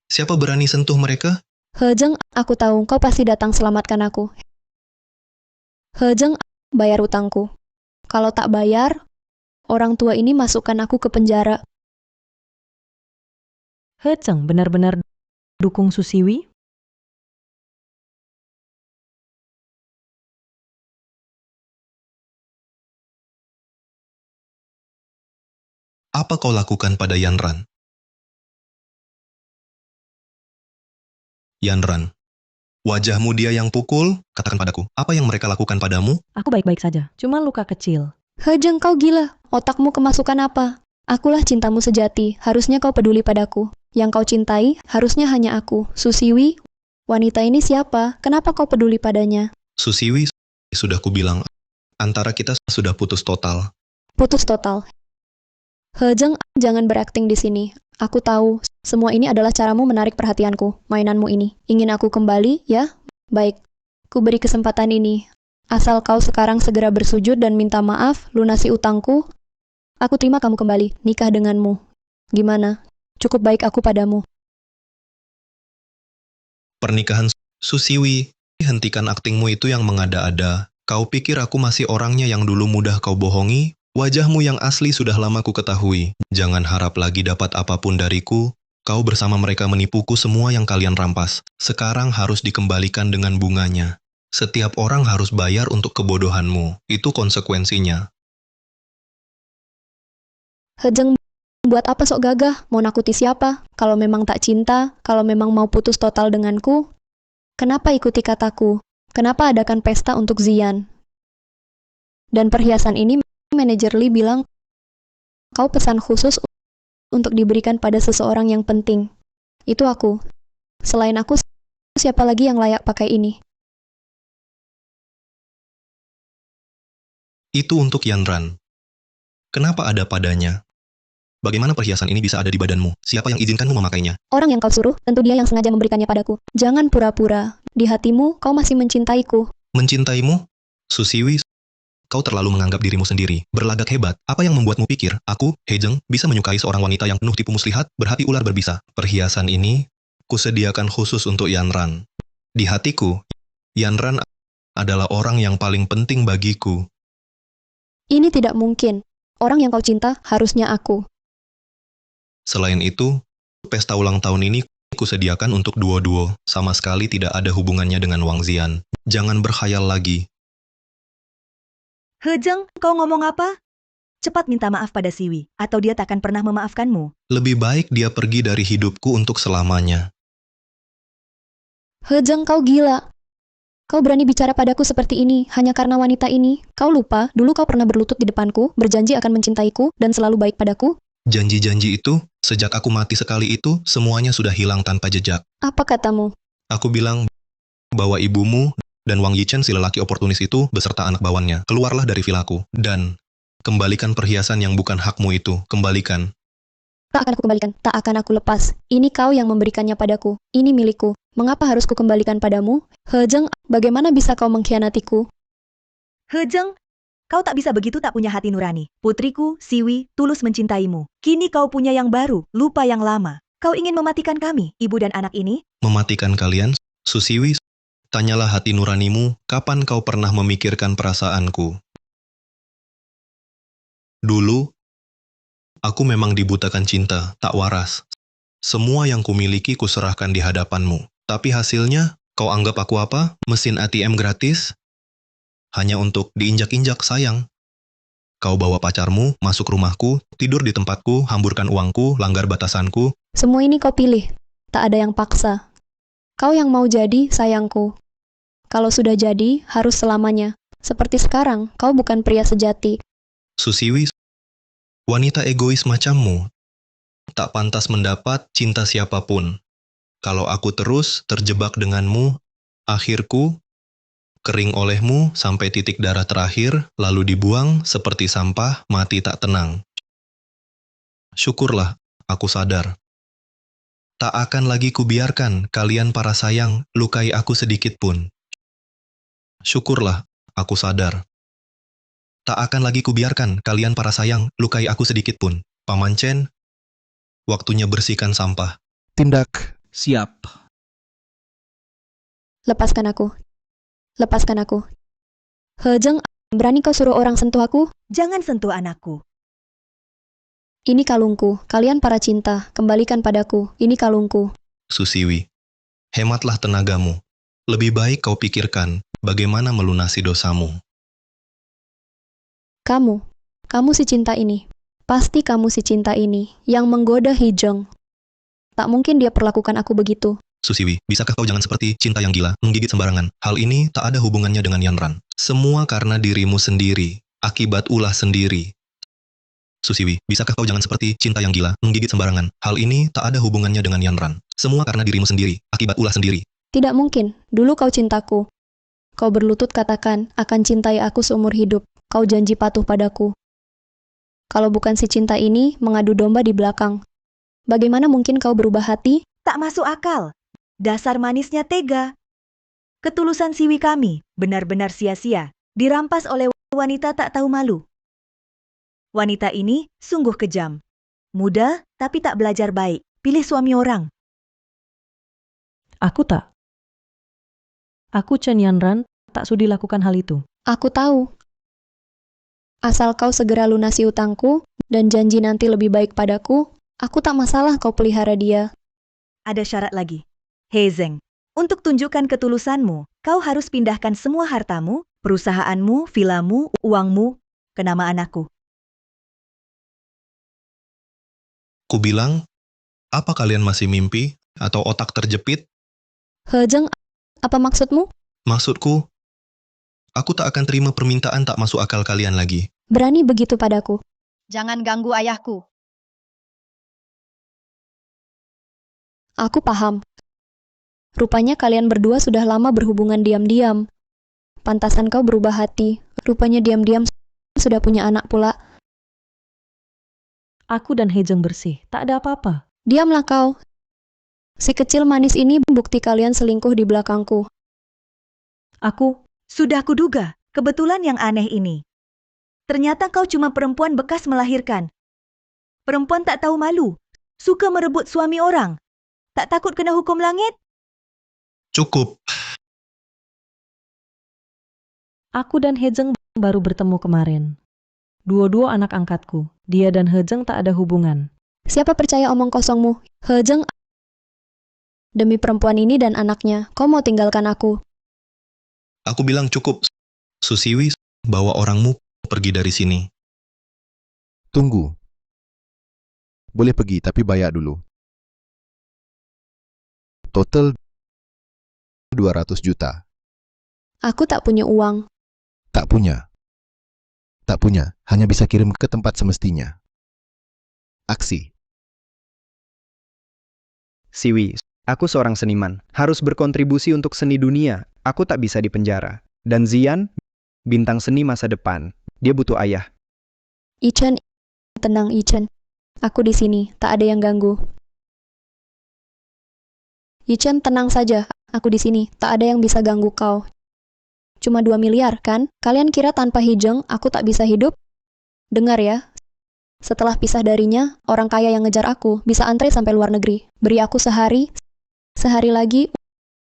Siapa berani sentuh mereka? Hejeng, aku tahu kau pasti datang selamatkan aku. Hejeng, bayar utangku. Kalau tak bayar, orang tua ini masukkan aku ke penjara. Hejeng benar-benar dukung Susiwi? Apa kau lakukan pada Yanran? Yanran, wajahmu dia yang pukul, katakan padaku, apa yang mereka lakukan padamu? Aku baik-baik saja, cuma luka kecil. Hejeng, kau gila. Otakmu kemasukan apa? Akulah cintamu sejati. Harusnya kau peduli padaku. Yang kau cintai, harusnya hanya aku. Susiwi, wanita ini siapa? Kenapa kau peduli padanya? Susiwi, sudah kubilang, antara kita sudah putus total. Putus total. Hejeng, jangan berakting di sini. Aku tahu, semua ini adalah caramu menarik perhatianku, mainanmu ini. Ingin aku kembali, ya? Baik, ku beri kesempatan ini. Asal kau sekarang segera bersujud dan minta maaf, lunasi utangku, aku terima kamu kembali, nikah denganmu. Gimana? Cukup baik aku padamu. Pernikahan Susiwi, hentikan aktingmu itu yang mengada-ada. Kau pikir aku masih orangnya yang dulu mudah kau bohongi? Wajahmu yang asli sudah lama ku ketahui. Jangan harap lagi dapat apapun dariku. Kau bersama mereka menipuku semua yang kalian rampas. Sekarang harus dikembalikan dengan bunganya. Setiap orang harus bayar untuk kebodohanmu. Itu konsekuensinya. Hejeng, buat apa sok gagah? Mau nakuti siapa? Kalau memang tak cinta, kalau memang mau putus total denganku, kenapa ikuti kataku? Kenapa adakan pesta untuk Zian? Dan perhiasan ini, manajer Lee bilang, kau pesan khusus untuk diberikan pada seseorang yang penting. Itu aku. Selain aku, siapa lagi yang layak pakai ini? Itu untuk Yanran. Kenapa ada padanya? Bagaimana perhiasan ini bisa ada di badanmu? Siapa yang izinkanmu memakainya? Orang yang kau suruh, tentu dia yang sengaja memberikannya padaku. Jangan pura-pura. Di hatimu, kau masih mencintaiku. Mencintaimu? Susiwi, kau terlalu menganggap dirimu sendiri. Berlagak hebat. Apa yang membuatmu pikir, aku, Hejeng, bisa menyukai seorang wanita yang penuh tipu muslihat, berhati ular berbisa? Perhiasan ini, kusediakan khusus untuk Yanran. Di hatiku, Yanran adalah orang yang paling penting bagiku. Ini tidak mungkin. Orang yang kau cinta harusnya aku. Selain itu, pesta ulang tahun ini kusediakan untuk duo-duo. Sama sekali tidak ada hubungannya dengan Wang Zian. Jangan berkhayal lagi. Hejeng, kau ngomong apa? Cepat minta maaf pada Siwi, atau dia takkan pernah memaafkanmu. Lebih baik dia pergi dari hidupku untuk selamanya. Hejeng, kau gila. Kau berani bicara padaku seperti ini hanya karena wanita ini. Kau lupa, dulu kau pernah berlutut di depanku, berjanji akan mencintaiku dan selalu baik padaku. Janji-janji itu, sejak aku mati sekali itu, semuanya sudah hilang tanpa jejak. Apa katamu? Aku bilang bahwa ibumu dan Wang Yichen si lelaki oportunis itu beserta anak bawannya keluarlah dari vilaku dan kembalikan perhiasan yang bukan hakmu itu. Kembalikan. Tak akan aku kembalikan, tak akan aku lepas. Ini kau yang memberikannya padaku, ini milikku. Mengapa harus kukembalikan padamu? Hejeng, bagaimana bisa kau mengkhianatiku? Hejeng, kau tak bisa begitu tak punya hati nurani. Putriku, Siwi, tulus mencintaimu. Kini kau punya yang baru, lupa yang lama. Kau ingin mematikan kami, ibu dan anak ini? Mematikan kalian? Susiwi, tanyalah hati nuranimu, kapan kau pernah memikirkan perasaanku? Dulu, aku memang dibutakan cinta, tak waras. Semua yang kumiliki kuserahkan di hadapanmu. Tapi hasilnya, kau anggap aku apa? Mesin ATM gratis? Hanya untuk diinjak-injak, sayang. Kau bawa pacarmu, masuk rumahku, tidur di tempatku, hamburkan uangku, langgar batasanku. Semua ini kau pilih, tak ada yang paksa. Kau yang mau jadi, sayangku. Kalau sudah jadi, harus selamanya. Seperti sekarang, kau bukan pria sejati. Susiwi, wanita egois macammu tak pantas mendapat cinta siapapun. Kalau aku terus terjebak denganmu, akhirku kering olehmu sampai titik darah terakhir, lalu dibuang seperti sampah, mati tak tenang. Syukurlah, aku sadar. Tak akan lagi kubiarkan kalian para sayang lukai aku sedikit pun. Syukurlah, aku sadar. Tak akan lagi kubiarkan kalian para sayang lukai aku sedikit pun. Paman Chen, waktunya bersihkan sampah. Tindak. Siap. Lepaskan aku. Lepaskan aku. Hejeng, berani kau suruh orang sentuh aku? Jangan sentuh anakku. Ini kalungku, kalian para cinta, kembalikan padaku, ini kalungku. Susiwi, hematlah tenagamu. Lebih baik kau pikirkan bagaimana melunasi dosamu. Kamu si cinta ini. Pasti kamu si cinta ini, yang menggoda Hejeng. Tak mungkin dia perlakukan aku begitu. Susiwi, bisakah kau jangan seperti cinta yang gila, menggigit sembarangan? Hal ini tak ada hubungannya dengan Yanran. Semua karena dirimu sendiri, akibat ulah sendiri. Susiwi, bisakah kau jangan seperti cinta yang gila, menggigit sembarangan? Hal ini tak ada hubungannya dengan Yanran. Semua karena dirimu sendiri, akibat ulah sendiri. Tidak mungkin, dulu kau cintaku. Kau berlutut katakan, akan cintai aku seumur hidup. Kau janji patuh padaku. Kalau bukan si cinta ini, mengadu domba di belakang. Bagaimana mungkin kau berubah hati? Tak masuk akal. Dasar manisnya tega. Ketulusan Siwi kami benar-benar sia-sia, dirampas oleh wanita tak tahu malu. Wanita ini sungguh kejam. Muda, tapi tak belajar baik. Pilih suami orang. Aku tak. Aku Chen Yanran tak sudi lakukan hal itu. Aku tahu. Asal kau segera lunasi utangku, dan janji nanti lebih baik padaku, aku tak masalah kau pelihara dia. Ada syarat lagi. Hezeng, untuk tunjukkan ketulusanmu, kau harus pindahkan semua hartamu, perusahaanmu, vilamu, uangmu, ke nama anakku. Kubilang, apa kalian masih mimpi atau otak terjepit? Hejeng, apa maksudmu? Maksudku, aku tak akan terima permintaan tak masuk akal kalian lagi. Berani begitu padaku. Jangan ganggu ayahku. Aku paham. Rupanya kalian berdua sudah lama berhubungan diam-diam. Pantasan kau berubah hati. Rupanya diam-diam sudah punya anak pula. Aku dan Hejeng bersih, tak ada apa-apa. Diamlah kau. Si kecil manis ini bukti kalian selingkuh di belakangku. Aku, Sudah kuduga, kebetulan yang aneh ini. Ternyata kau cuma perempuan bekas melahirkan. Perempuan tak tahu malu, suka merebut suami orang. Tak takut kena hukum langit? Cukup. aku dan Hejeng baru bertemu kemarin. Dua-dua anak angkatku, dia dan Hejeng tak ada hubungan. Siapa percaya omong kosongmu? Hejeng, demi perempuan ini dan anaknya, kau mau tinggalkan aku? Aku bilang cukup. Susiwi, bawa orangmu pergi dari sini. Tunggu. Boleh pergi, tapi bayar dulu. Total 200 juta. Aku tak punya uang. Tak punya. Tak punya, hanya bisa kirim ke tempat semestinya. Aksi. Siwi, aku seorang seniman, harus berkontribusi untuk seni dunia. Aku tak bisa dipenjara. Dan Zian, bintang seni masa depan. Dia butuh ayah. Ichen, tenang Ichen. Aku di sini, tak ada yang ganggu. Ichen, tenang saja. Aku di sini, tak ada yang bisa ganggu kau. Cuma 2 miliar, kan? Kalian kira tanpa Hijeng, aku tak bisa hidup? Dengar ya. Setelah pisah darinya, orang kaya yang ngejar aku bisa antre sampai luar negeri. Beri aku sehari lagi,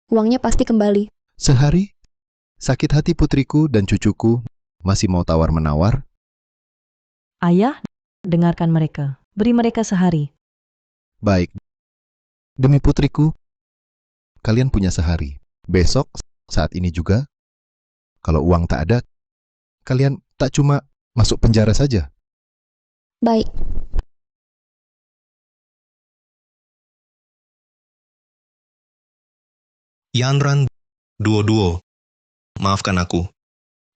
uangnya pasti kembali. Sehari? Sakit hati putriku dan cucuku masih mau tawar-menawar? Ayah, dengarkan mereka. Beri mereka sehari. Baik. Demi putriku, kalian punya sehari. Besok, saat ini juga, kalau uang tak ada, kalian tak cuma masuk penjara saja. Baik. Yanran, Duo-Duo. Maafkan aku.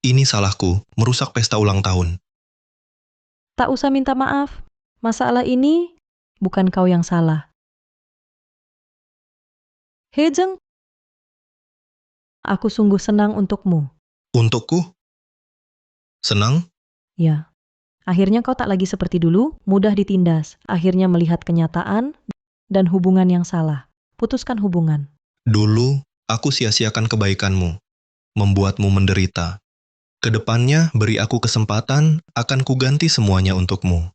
Ini salahku, merusak pesta ulang tahun. Tak usah minta maaf. Masalah ini bukan kau yang salah. Hejeng, aku sungguh senang untukmu. Untukku? Senang? Ya, akhirnya kau tak lagi seperti dulu, mudah ditindas. Akhirnya melihat kenyataan dan hubungan yang salah. Putuskan hubungan. Dulu, aku sia-siakan kebaikanmu, membuatmu menderita. Kedepannya, beri aku kesempatan, akan kuganti semuanya untukmu.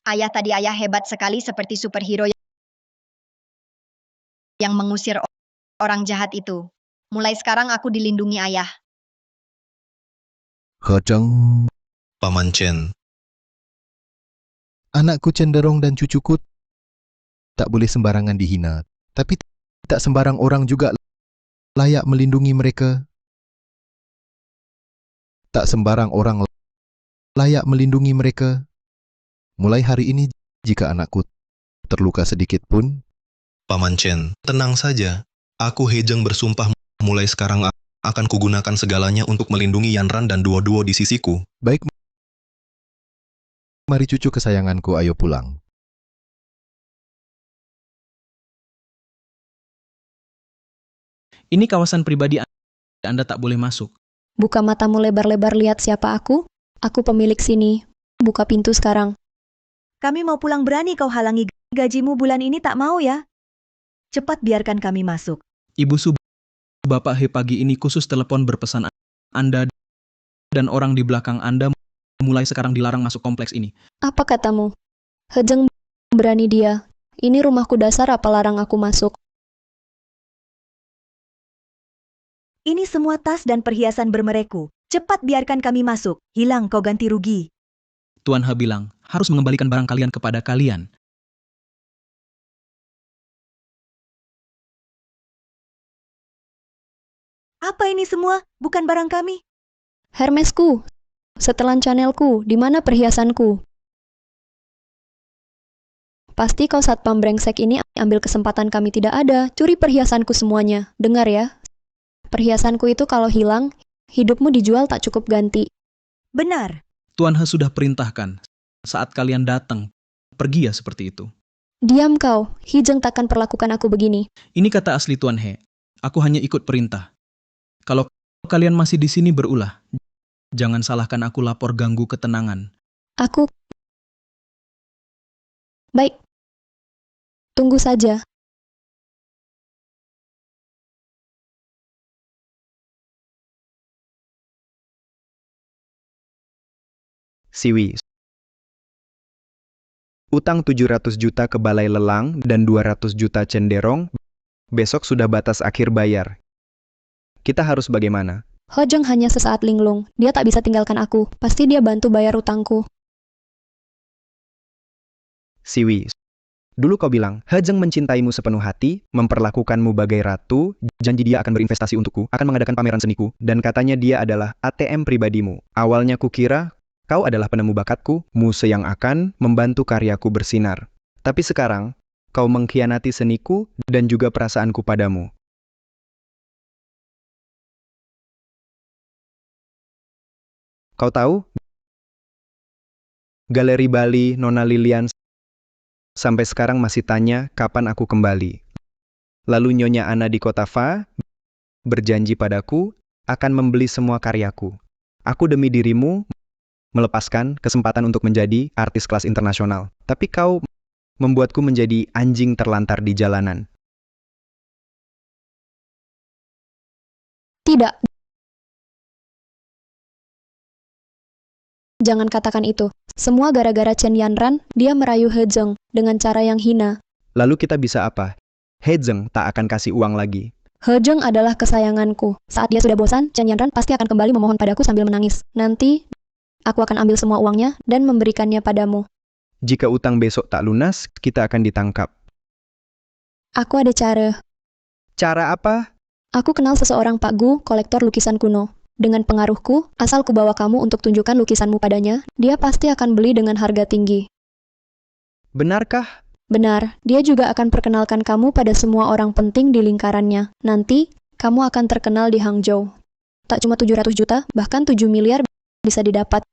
Ayah tadi ayah hebat sekali seperti superhero yang mengusir orang jahat itu. Mulai sekarang aku dilindungi ayah. Hejeng, Paman Chen, anakku cenderung dan cucuku tak boleh sembarangan dihina. Tapi tak sembarang orang juga layak melindungi mereka. Tak sembarang orang layak melindungi mereka. Mulai hari ini, jika anakku terluka sedikit pun, Paman Chen, tenang saja. Aku Hejeng bersumpah mulai sekarang akan kugunakan segalanya untuk melindungi Yanran dan Duo-Duo di sisiku. baik. Mari cucu kesayanganku, ayo pulang. Ini kawasan pribadi Anda tak boleh masuk. Buka matamu lebar-lebar lihat siapa aku. Aku pemilik sini. Buka pintu sekarang. Kami mau pulang, berani kau halangi gajimu bulan ini, tak mau ya? Cepat biarkan kami masuk. Ibu Su, Bapak He pagi ini khusus telepon berpesan Anda dan orang di belakang Anda mulai sekarang dilarang masuk kompleks ini. Apa katamu? Hejeng berani dia. Ini rumahku dasar, apa larang aku masuk? Ini semua tas dan perhiasan bermerekku. Cepat biarkan kami masuk. Hilang kau ganti rugi. Tuan He bilang, harus mengembalikan barang kalian kepada kalian. Apa ini semua? Bukan barang kami. Hermesku, setelan Chanelku, di mana perhiasanku? Pasti kau satpam brengsek ini ambil kesempatan kami tidak ada, curi perhiasanku semuanya. Dengar ya, perhiasanku itu kalau hilang, hidupmu dijual tak cukup ganti. Benar. Tuan He sudah perintahkan, saat kalian datang, pergi ya seperti itu. Diam kau, Hijeng takkan perlakukan aku begini. Ini kata asli Tuan He, aku hanya ikut perintah. Kalau kalian masih di sini berulah, jangan salahkan aku lapor ganggu ketenangan. Aku... Baik. Tunggu saja. Siwi. Utang 700 juta ke Balai Lelang dan 200 juta cenderong, besok sudah batas akhir bayar. Kita harus bagaimana? Hojeng hanya sesaat linglung, dia tak bisa tinggalkan aku, pasti dia bantu bayar utangku. Siwi, Dulu kau bilang, Hejeng mencintaimu sepenuh hati, memperlakukanmu bagai ratu, janji dia akan berinvestasi untukku, akan mengadakan pameran seniku, dan katanya dia adalah ATM pribadimu. Awalnya kukira, kau adalah penemu bakatku, muse yang akan membantu karyaku bersinar. Tapi sekarang, kau mengkhianati seniku dan juga perasaanku padamu. Kau tahu? Galeri Bali Nona Lilian sampai sekarang masih tanya kapan aku kembali. Lalu Nyonya Ana di Kota Fa berjanji padaku akan membeli semua karyaku. Aku demi dirimu melepaskan kesempatan untuk menjadi artis kelas internasional. Tapi kau membuatku menjadi anjing terlantar di jalanan. Tidak. Jangan katakan itu. Semua gara-gara Chen Yanran, dia merayu Hejeng dengan cara yang hina. Lalu kita bisa apa? Hejeng tak akan kasih uang lagi. Hejeng adalah kesayanganku. Saat dia sudah bosan, Chen Yanran pasti akan kembali memohon padaku sambil menangis. Nanti, aku akan ambil semua uangnya dan memberikannya padamu. Jika utang besok tak lunas, kita akan ditangkap. Aku ada cara. Cara apa? Aku kenal seseorang Pak Gu, kolektor lukisan kuno. Dengan pengaruhku, asal ku bawa kamu untuk tunjukkan lukisanmu padanya, dia pasti akan beli dengan harga tinggi. Benarkah? Benar, dia juga akan perkenalkan kamu pada semua orang penting di lingkarannya. Nanti, kamu akan terkenal di Hangzhou. Tak cuma 700 juta, bahkan 7 miliar bisa didapat.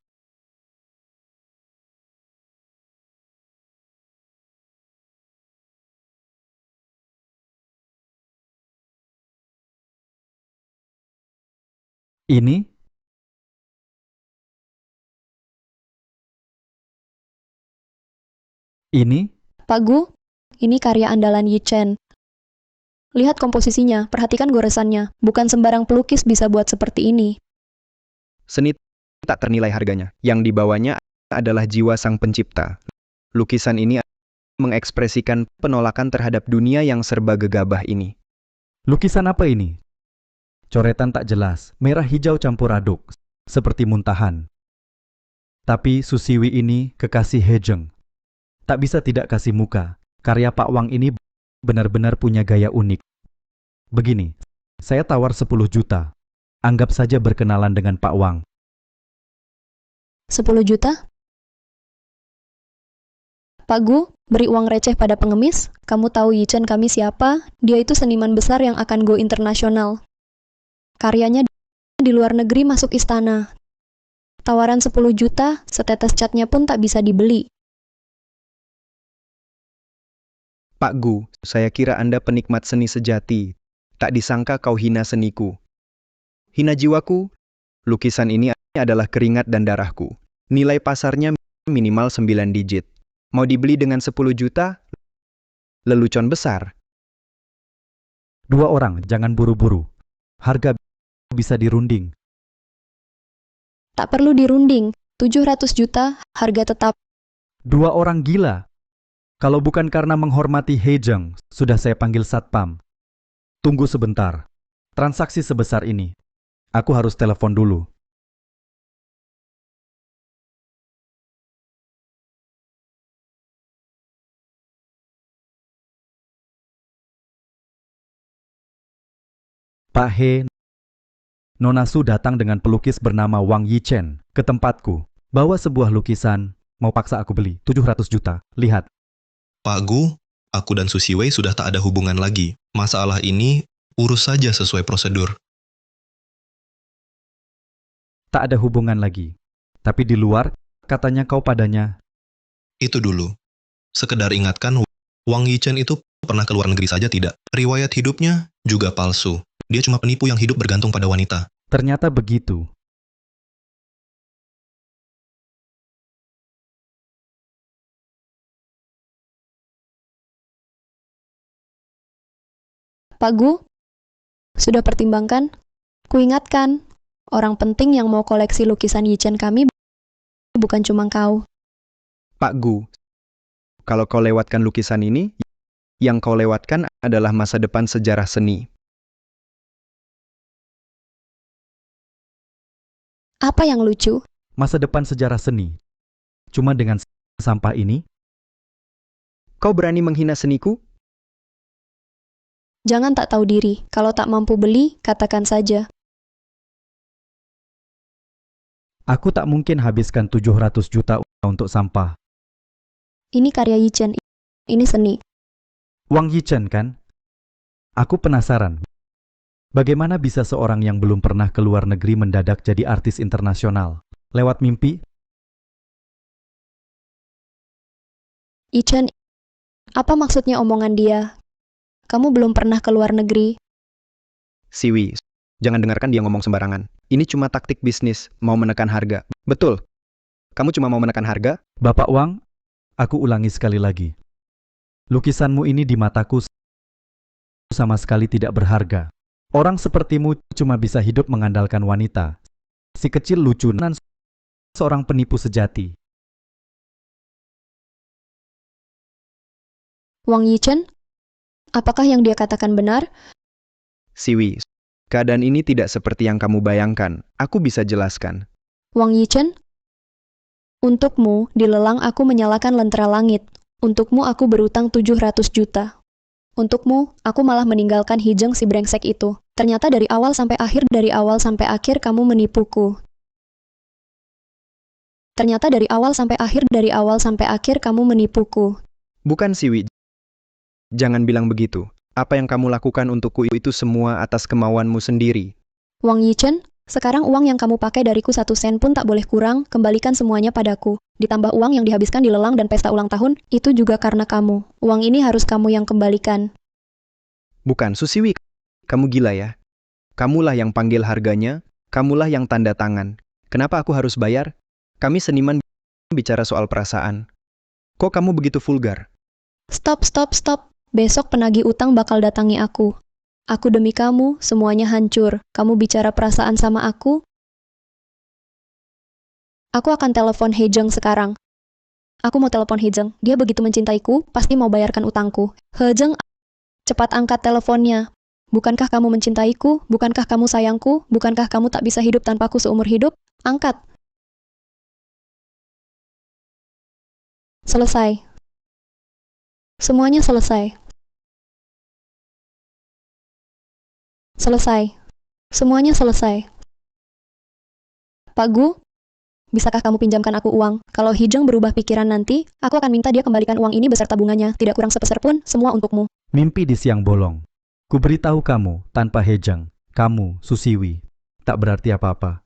Ini? Ini? Pak Gu, ini karya andalan Yi Chen. Lihat komposisinya, perhatikan goresannya. Bukan sembarang pelukis bisa buat seperti ini. Seni tak ternilai harganya. Yang dibawanya adalah jiwa sang pencipta. Lukisan ini mengekspresikan penolakan terhadap dunia yang serba gegabah ini. Lukisan apa ini? Coretan tak jelas, merah hijau campur aduk, seperti muntahan. Tapi Susiwi ini kekasih Hejeng. Tak bisa tidak kasih muka. Karya Pak Wang ini benar-benar punya gaya unik. Begini, saya tawar 10 juta. Anggap saja berkenalan dengan Pak Wang. 10 juta? Pak Gu, beri uang receh pada pengemis. Kamu tahu Yi Chen kami siapa? Dia itu seniman besar yang akan go internasional. Karyanya di luar negeri masuk istana. Tawaran 10 juta, setetes catnya pun tak bisa dibeli. Pak Gu, saya kira Anda penikmat seni sejati. Tak disangka kau hina seniku. Hina jiwaku? Lukisan ini adalah keringat dan darahku. Nilai pasarnya minimal 9 digit. Mau dibeli dengan 10 juta? Lelucon besar. 2 orang, jangan buru-buru. Harga bisa dirunding. Tak perlu dirunding. 700 juta, harga tetap. 2 orang gila. Kalau bukan karena menghormati Hejeng, sudah saya panggil satpam. Tunggu sebentar. Transaksi sebesar ini. Aku harus telepon dulu. Pak He, Nona Su datang dengan pelukis bernama Wang Yichen ke tempatku. Bawa sebuah lukisan, mau paksa aku beli, 700 juta. Lihat. Pak Gu, aku dan Susiwei sudah tak ada hubungan lagi. Masalah ini urus saja sesuai prosedur. Tak ada hubungan lagi. Tapi di luar, katanya kau padanya. Itu dulu. Sekedar ingatkan, Wang Yichen itu pernah ke luar negeri saja tidak. Riwayat hidupnya juga palsu. Dia cuma penipu yang hidup bergantung pada wanita. Ternyata begitu. Pak Gu, sudah pertimbangkan? Kuingatkan, orang penting yang mau koleksi lukisan Yi Chen kami bukan cuma kau. Pak Gu, kalau kau lewatkan lukisan ini, yang kau lewatkan adalah masa depan sejarah seni. Apa yang lucu? Masa depan sejarah seni. Cuma dengan sampah ini? Kau berani menghina seniku? Jangan tak tahu diri. Kalau tak mampu beli, katakan saja. Aku tak mungkin habiskan 700 juta untuk sampah. Ini karya Yichen. Ini seni. Uang Yichen kan? Aku penasaran. Bagaimana bisa seorang yang belum pernah ke luar negeri mendadak jadi artis internasional? Lewat mimpi? Yichen, apa maksudnya omongan dia? Kamu belum pernah ke luar negeri. Siwi, jangan dengarkan dia ngomong sembarangan. Ini cuma taktik bisnis, mau menekan harga. Betul. Kamu cuma mau menekan harga? Bapak Wang, aku ulangi sekali lagi. Lukisanmu ini di mataku sama sekali tidak berharga. Orang sepertimu cuma bisa hidup mengandalkan wanita. Si kecil lucu dan seorang penipu sejati. Wang Yichen, apakah yang dia katakan benar? Siwi, keadaan ini tidak seperti yang kamu bayangkan. Aku bisa jelaskan. Wang Yichen, untukmu, di lelang aku menyalakan lentera langit. Untukmu aku berutang 700 juta. Untukmu, aku malah meninggalkan Hijeng si brengsek itu. Ternyata dari awal sampai akhir kamu menipuku. Ternyata dari awal sampai akhir kamu menipuku. Bukan Siwi. Jangan bilang begitu. Apa yang kamu lakukan untukku itu semua atas kemauanmu sendiri. Wang Yichen, sekarang uang yang kamu pakai dariku 1 sen pun tak boleh kurang, kembalikan semuanya padaku. Ditambah uang yang dihabiskan di lelang dan pesta ulang tahun, itu juga karena kamu. Uang ini harus kamu yang kembalikan. Bukan, Susiwi. Kamu gila ya? Kamulah yang panggil harganya, kamulah yang tanda tangan. Kenapa aku harus bayar? Kami seniman bicara soal perasaan. Kok kamu begitu vulgar? Stop. Besok penagih utang bakal datangi aku. Aku demi kamu, semuanya hancur. Kamu bicara perasaan sama aku? Aku akan telepon Hejeng sekarang. Aku mau telepon Hejeng. Dia begitu mencintaiku, pasti mau bayarkan utangku. Hejeng, cepat angkat teleponnya. Bukankah kamu mencintaiku? Bukankah kamu sayangku? Bukankah kamu tak bisa hidup tanpaku seumur hidup? Angkat. Selesai. Semuanya selesai. Selesai. Semuanya selesai. Pak Gu, bisakah kamu pinjamkan aku uang? Kalau Hijeng berubah pikiran nanti, aku akan minta dia kembalikan uang ini beserta bunganya. Tidak kurang sepeser pun, semua untukmu. Mimpi di siang bolong. Ku beritahu kamu, tanpa Hejeng, kamu, Susiwi, tak berarti apa-apa.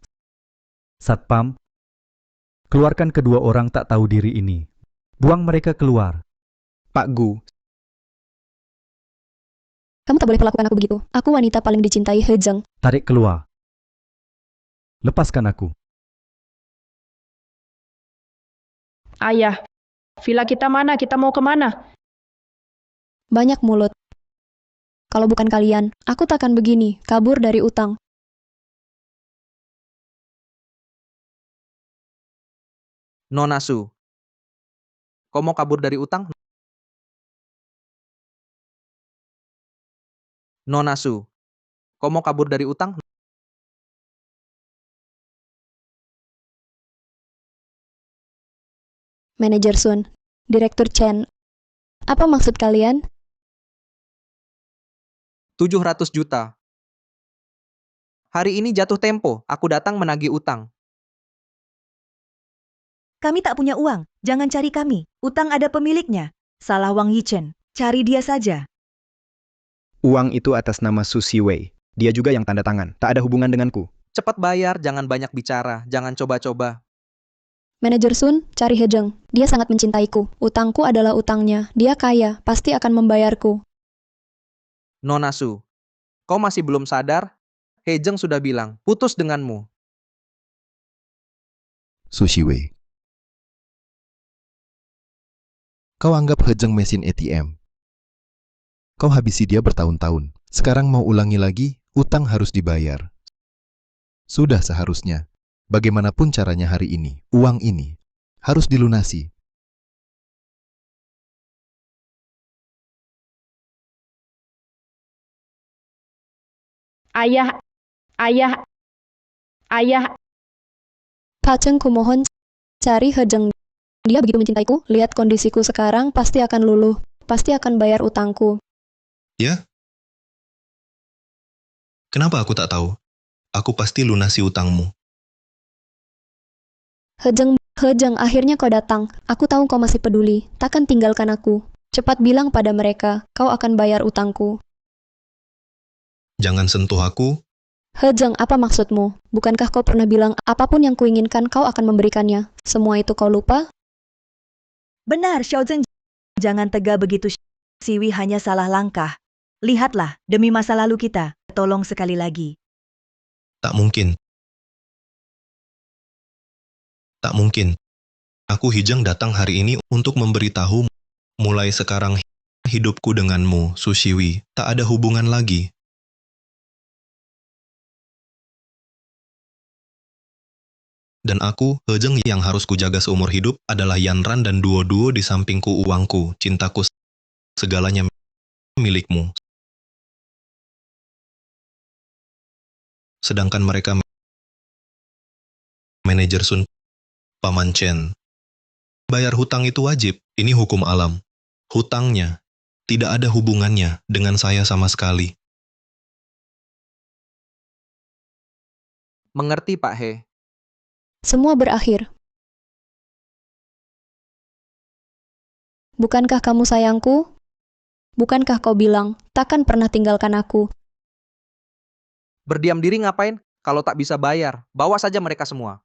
Satpam, keluarkan kedua orang tak tahu diri ini. Buang mereka keluar. Pak Gu, Kamu tak boleh perlakukan aku begitu. Aku wanita paling dicintai Hejeng. Tarik keluar. Lepaskan aku. Ayah, villa kita mana? Kita mau kemana? Banyak mulut. Kalau bukan kalian, aku takkan begini, kabur dari utang. Nona Su, kau mau kabur dari utang? Nona Su, kau mau kabur dari utang? Manajer Sun, Direktur Chen. Apa maksud kalian? 700 juta. Hari ini jatuh tempo, aku datang menagih utang. Kami tak punya uang, jangan cari kami. Utang ada pemiliknya. Salah Wang Yichen, cari dia saja. uang itu atas nama Susi Wei. Dia juga yang tanda tangan. Tak ada hubungan denganku. Cepat bayar, jangan banyak bicara, jangan coba-coba. Manajer Sun, cari Hejeng. Dia sangat mencintaiku. Utangku adalah utangnya. Dia kaya, pasti akan membayarku. Nona Su, kau masih belum sadar? Hejeng sudah bilang, putus denganmu. Sushiwei. Kau anggap Hejeng mesin ATM. Kau habisi dia bertahun-tahun. Sekarang mau ulangi lagi, utang harus dibayar. Sudah seharusnya. Bagaimanapun caranya hari ini, uang ini harus dilunasi. Ayah. Pak Cheng, kumohon cari Hejeng. Dia begitu mencintaiku, lihat kondisiku sekarang, pasti akan luluh. Pasti akan bayar utangku. Ya? Kenapa aku tak tahu? Aku pasti lunasi utangmu. Hejeng, akhirnya kau datang. Aku tahu kau masih peduli. Takkan tinggalkan aku. Cepat bilang pada mereka, kau akan bayar utangku. Jangan sentuh aku. Hejeng, apa maksudmu? Bukankah kau pernah bilang, apapun yang kuinginkan kau akan memberikannya? Semua itu kau lupa? Benar, Xiaozhen. Jangan tega begitu. Siwi hanya salah langkah. Lihatlah, demi masa lalu kita. Tolong sekali lagi. Tak mungkin. Tak mungkin. Aku Hijang datang hari ini untuk memberitahu, mulai sekarang hidupku denganmu, Sushiwi, tak ada hubungan lagi. Dan aku, Hejeng yang harus kujaga seumur hidup adalah Yanran dan duo-duo di sampingku, uangku, cintaku, segalanya milikmu. Sedangkan mereka manajer Sun, Paman Chen. Bayar hutang itu wajib, ini hukum alam. Hutangnya tidak ada hubungannya dengan saya sama sekali. Mengerti, Pak He. Semua berakhir. Bukankah kamu sayangku? Bukankah kau bilang, takkan pernah tinggalkan aku? Berdiam diri ngapain? Kalau tak bisa bayar, bawa saja mereka semua.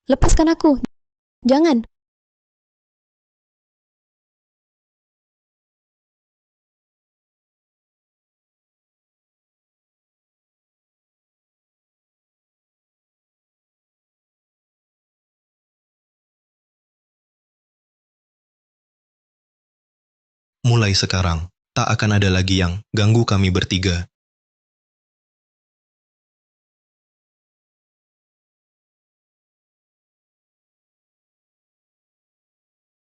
Lepaskan aku. Jangan. Mulai sekarang, tak akan ada lagi yang ganggu kami bertiga.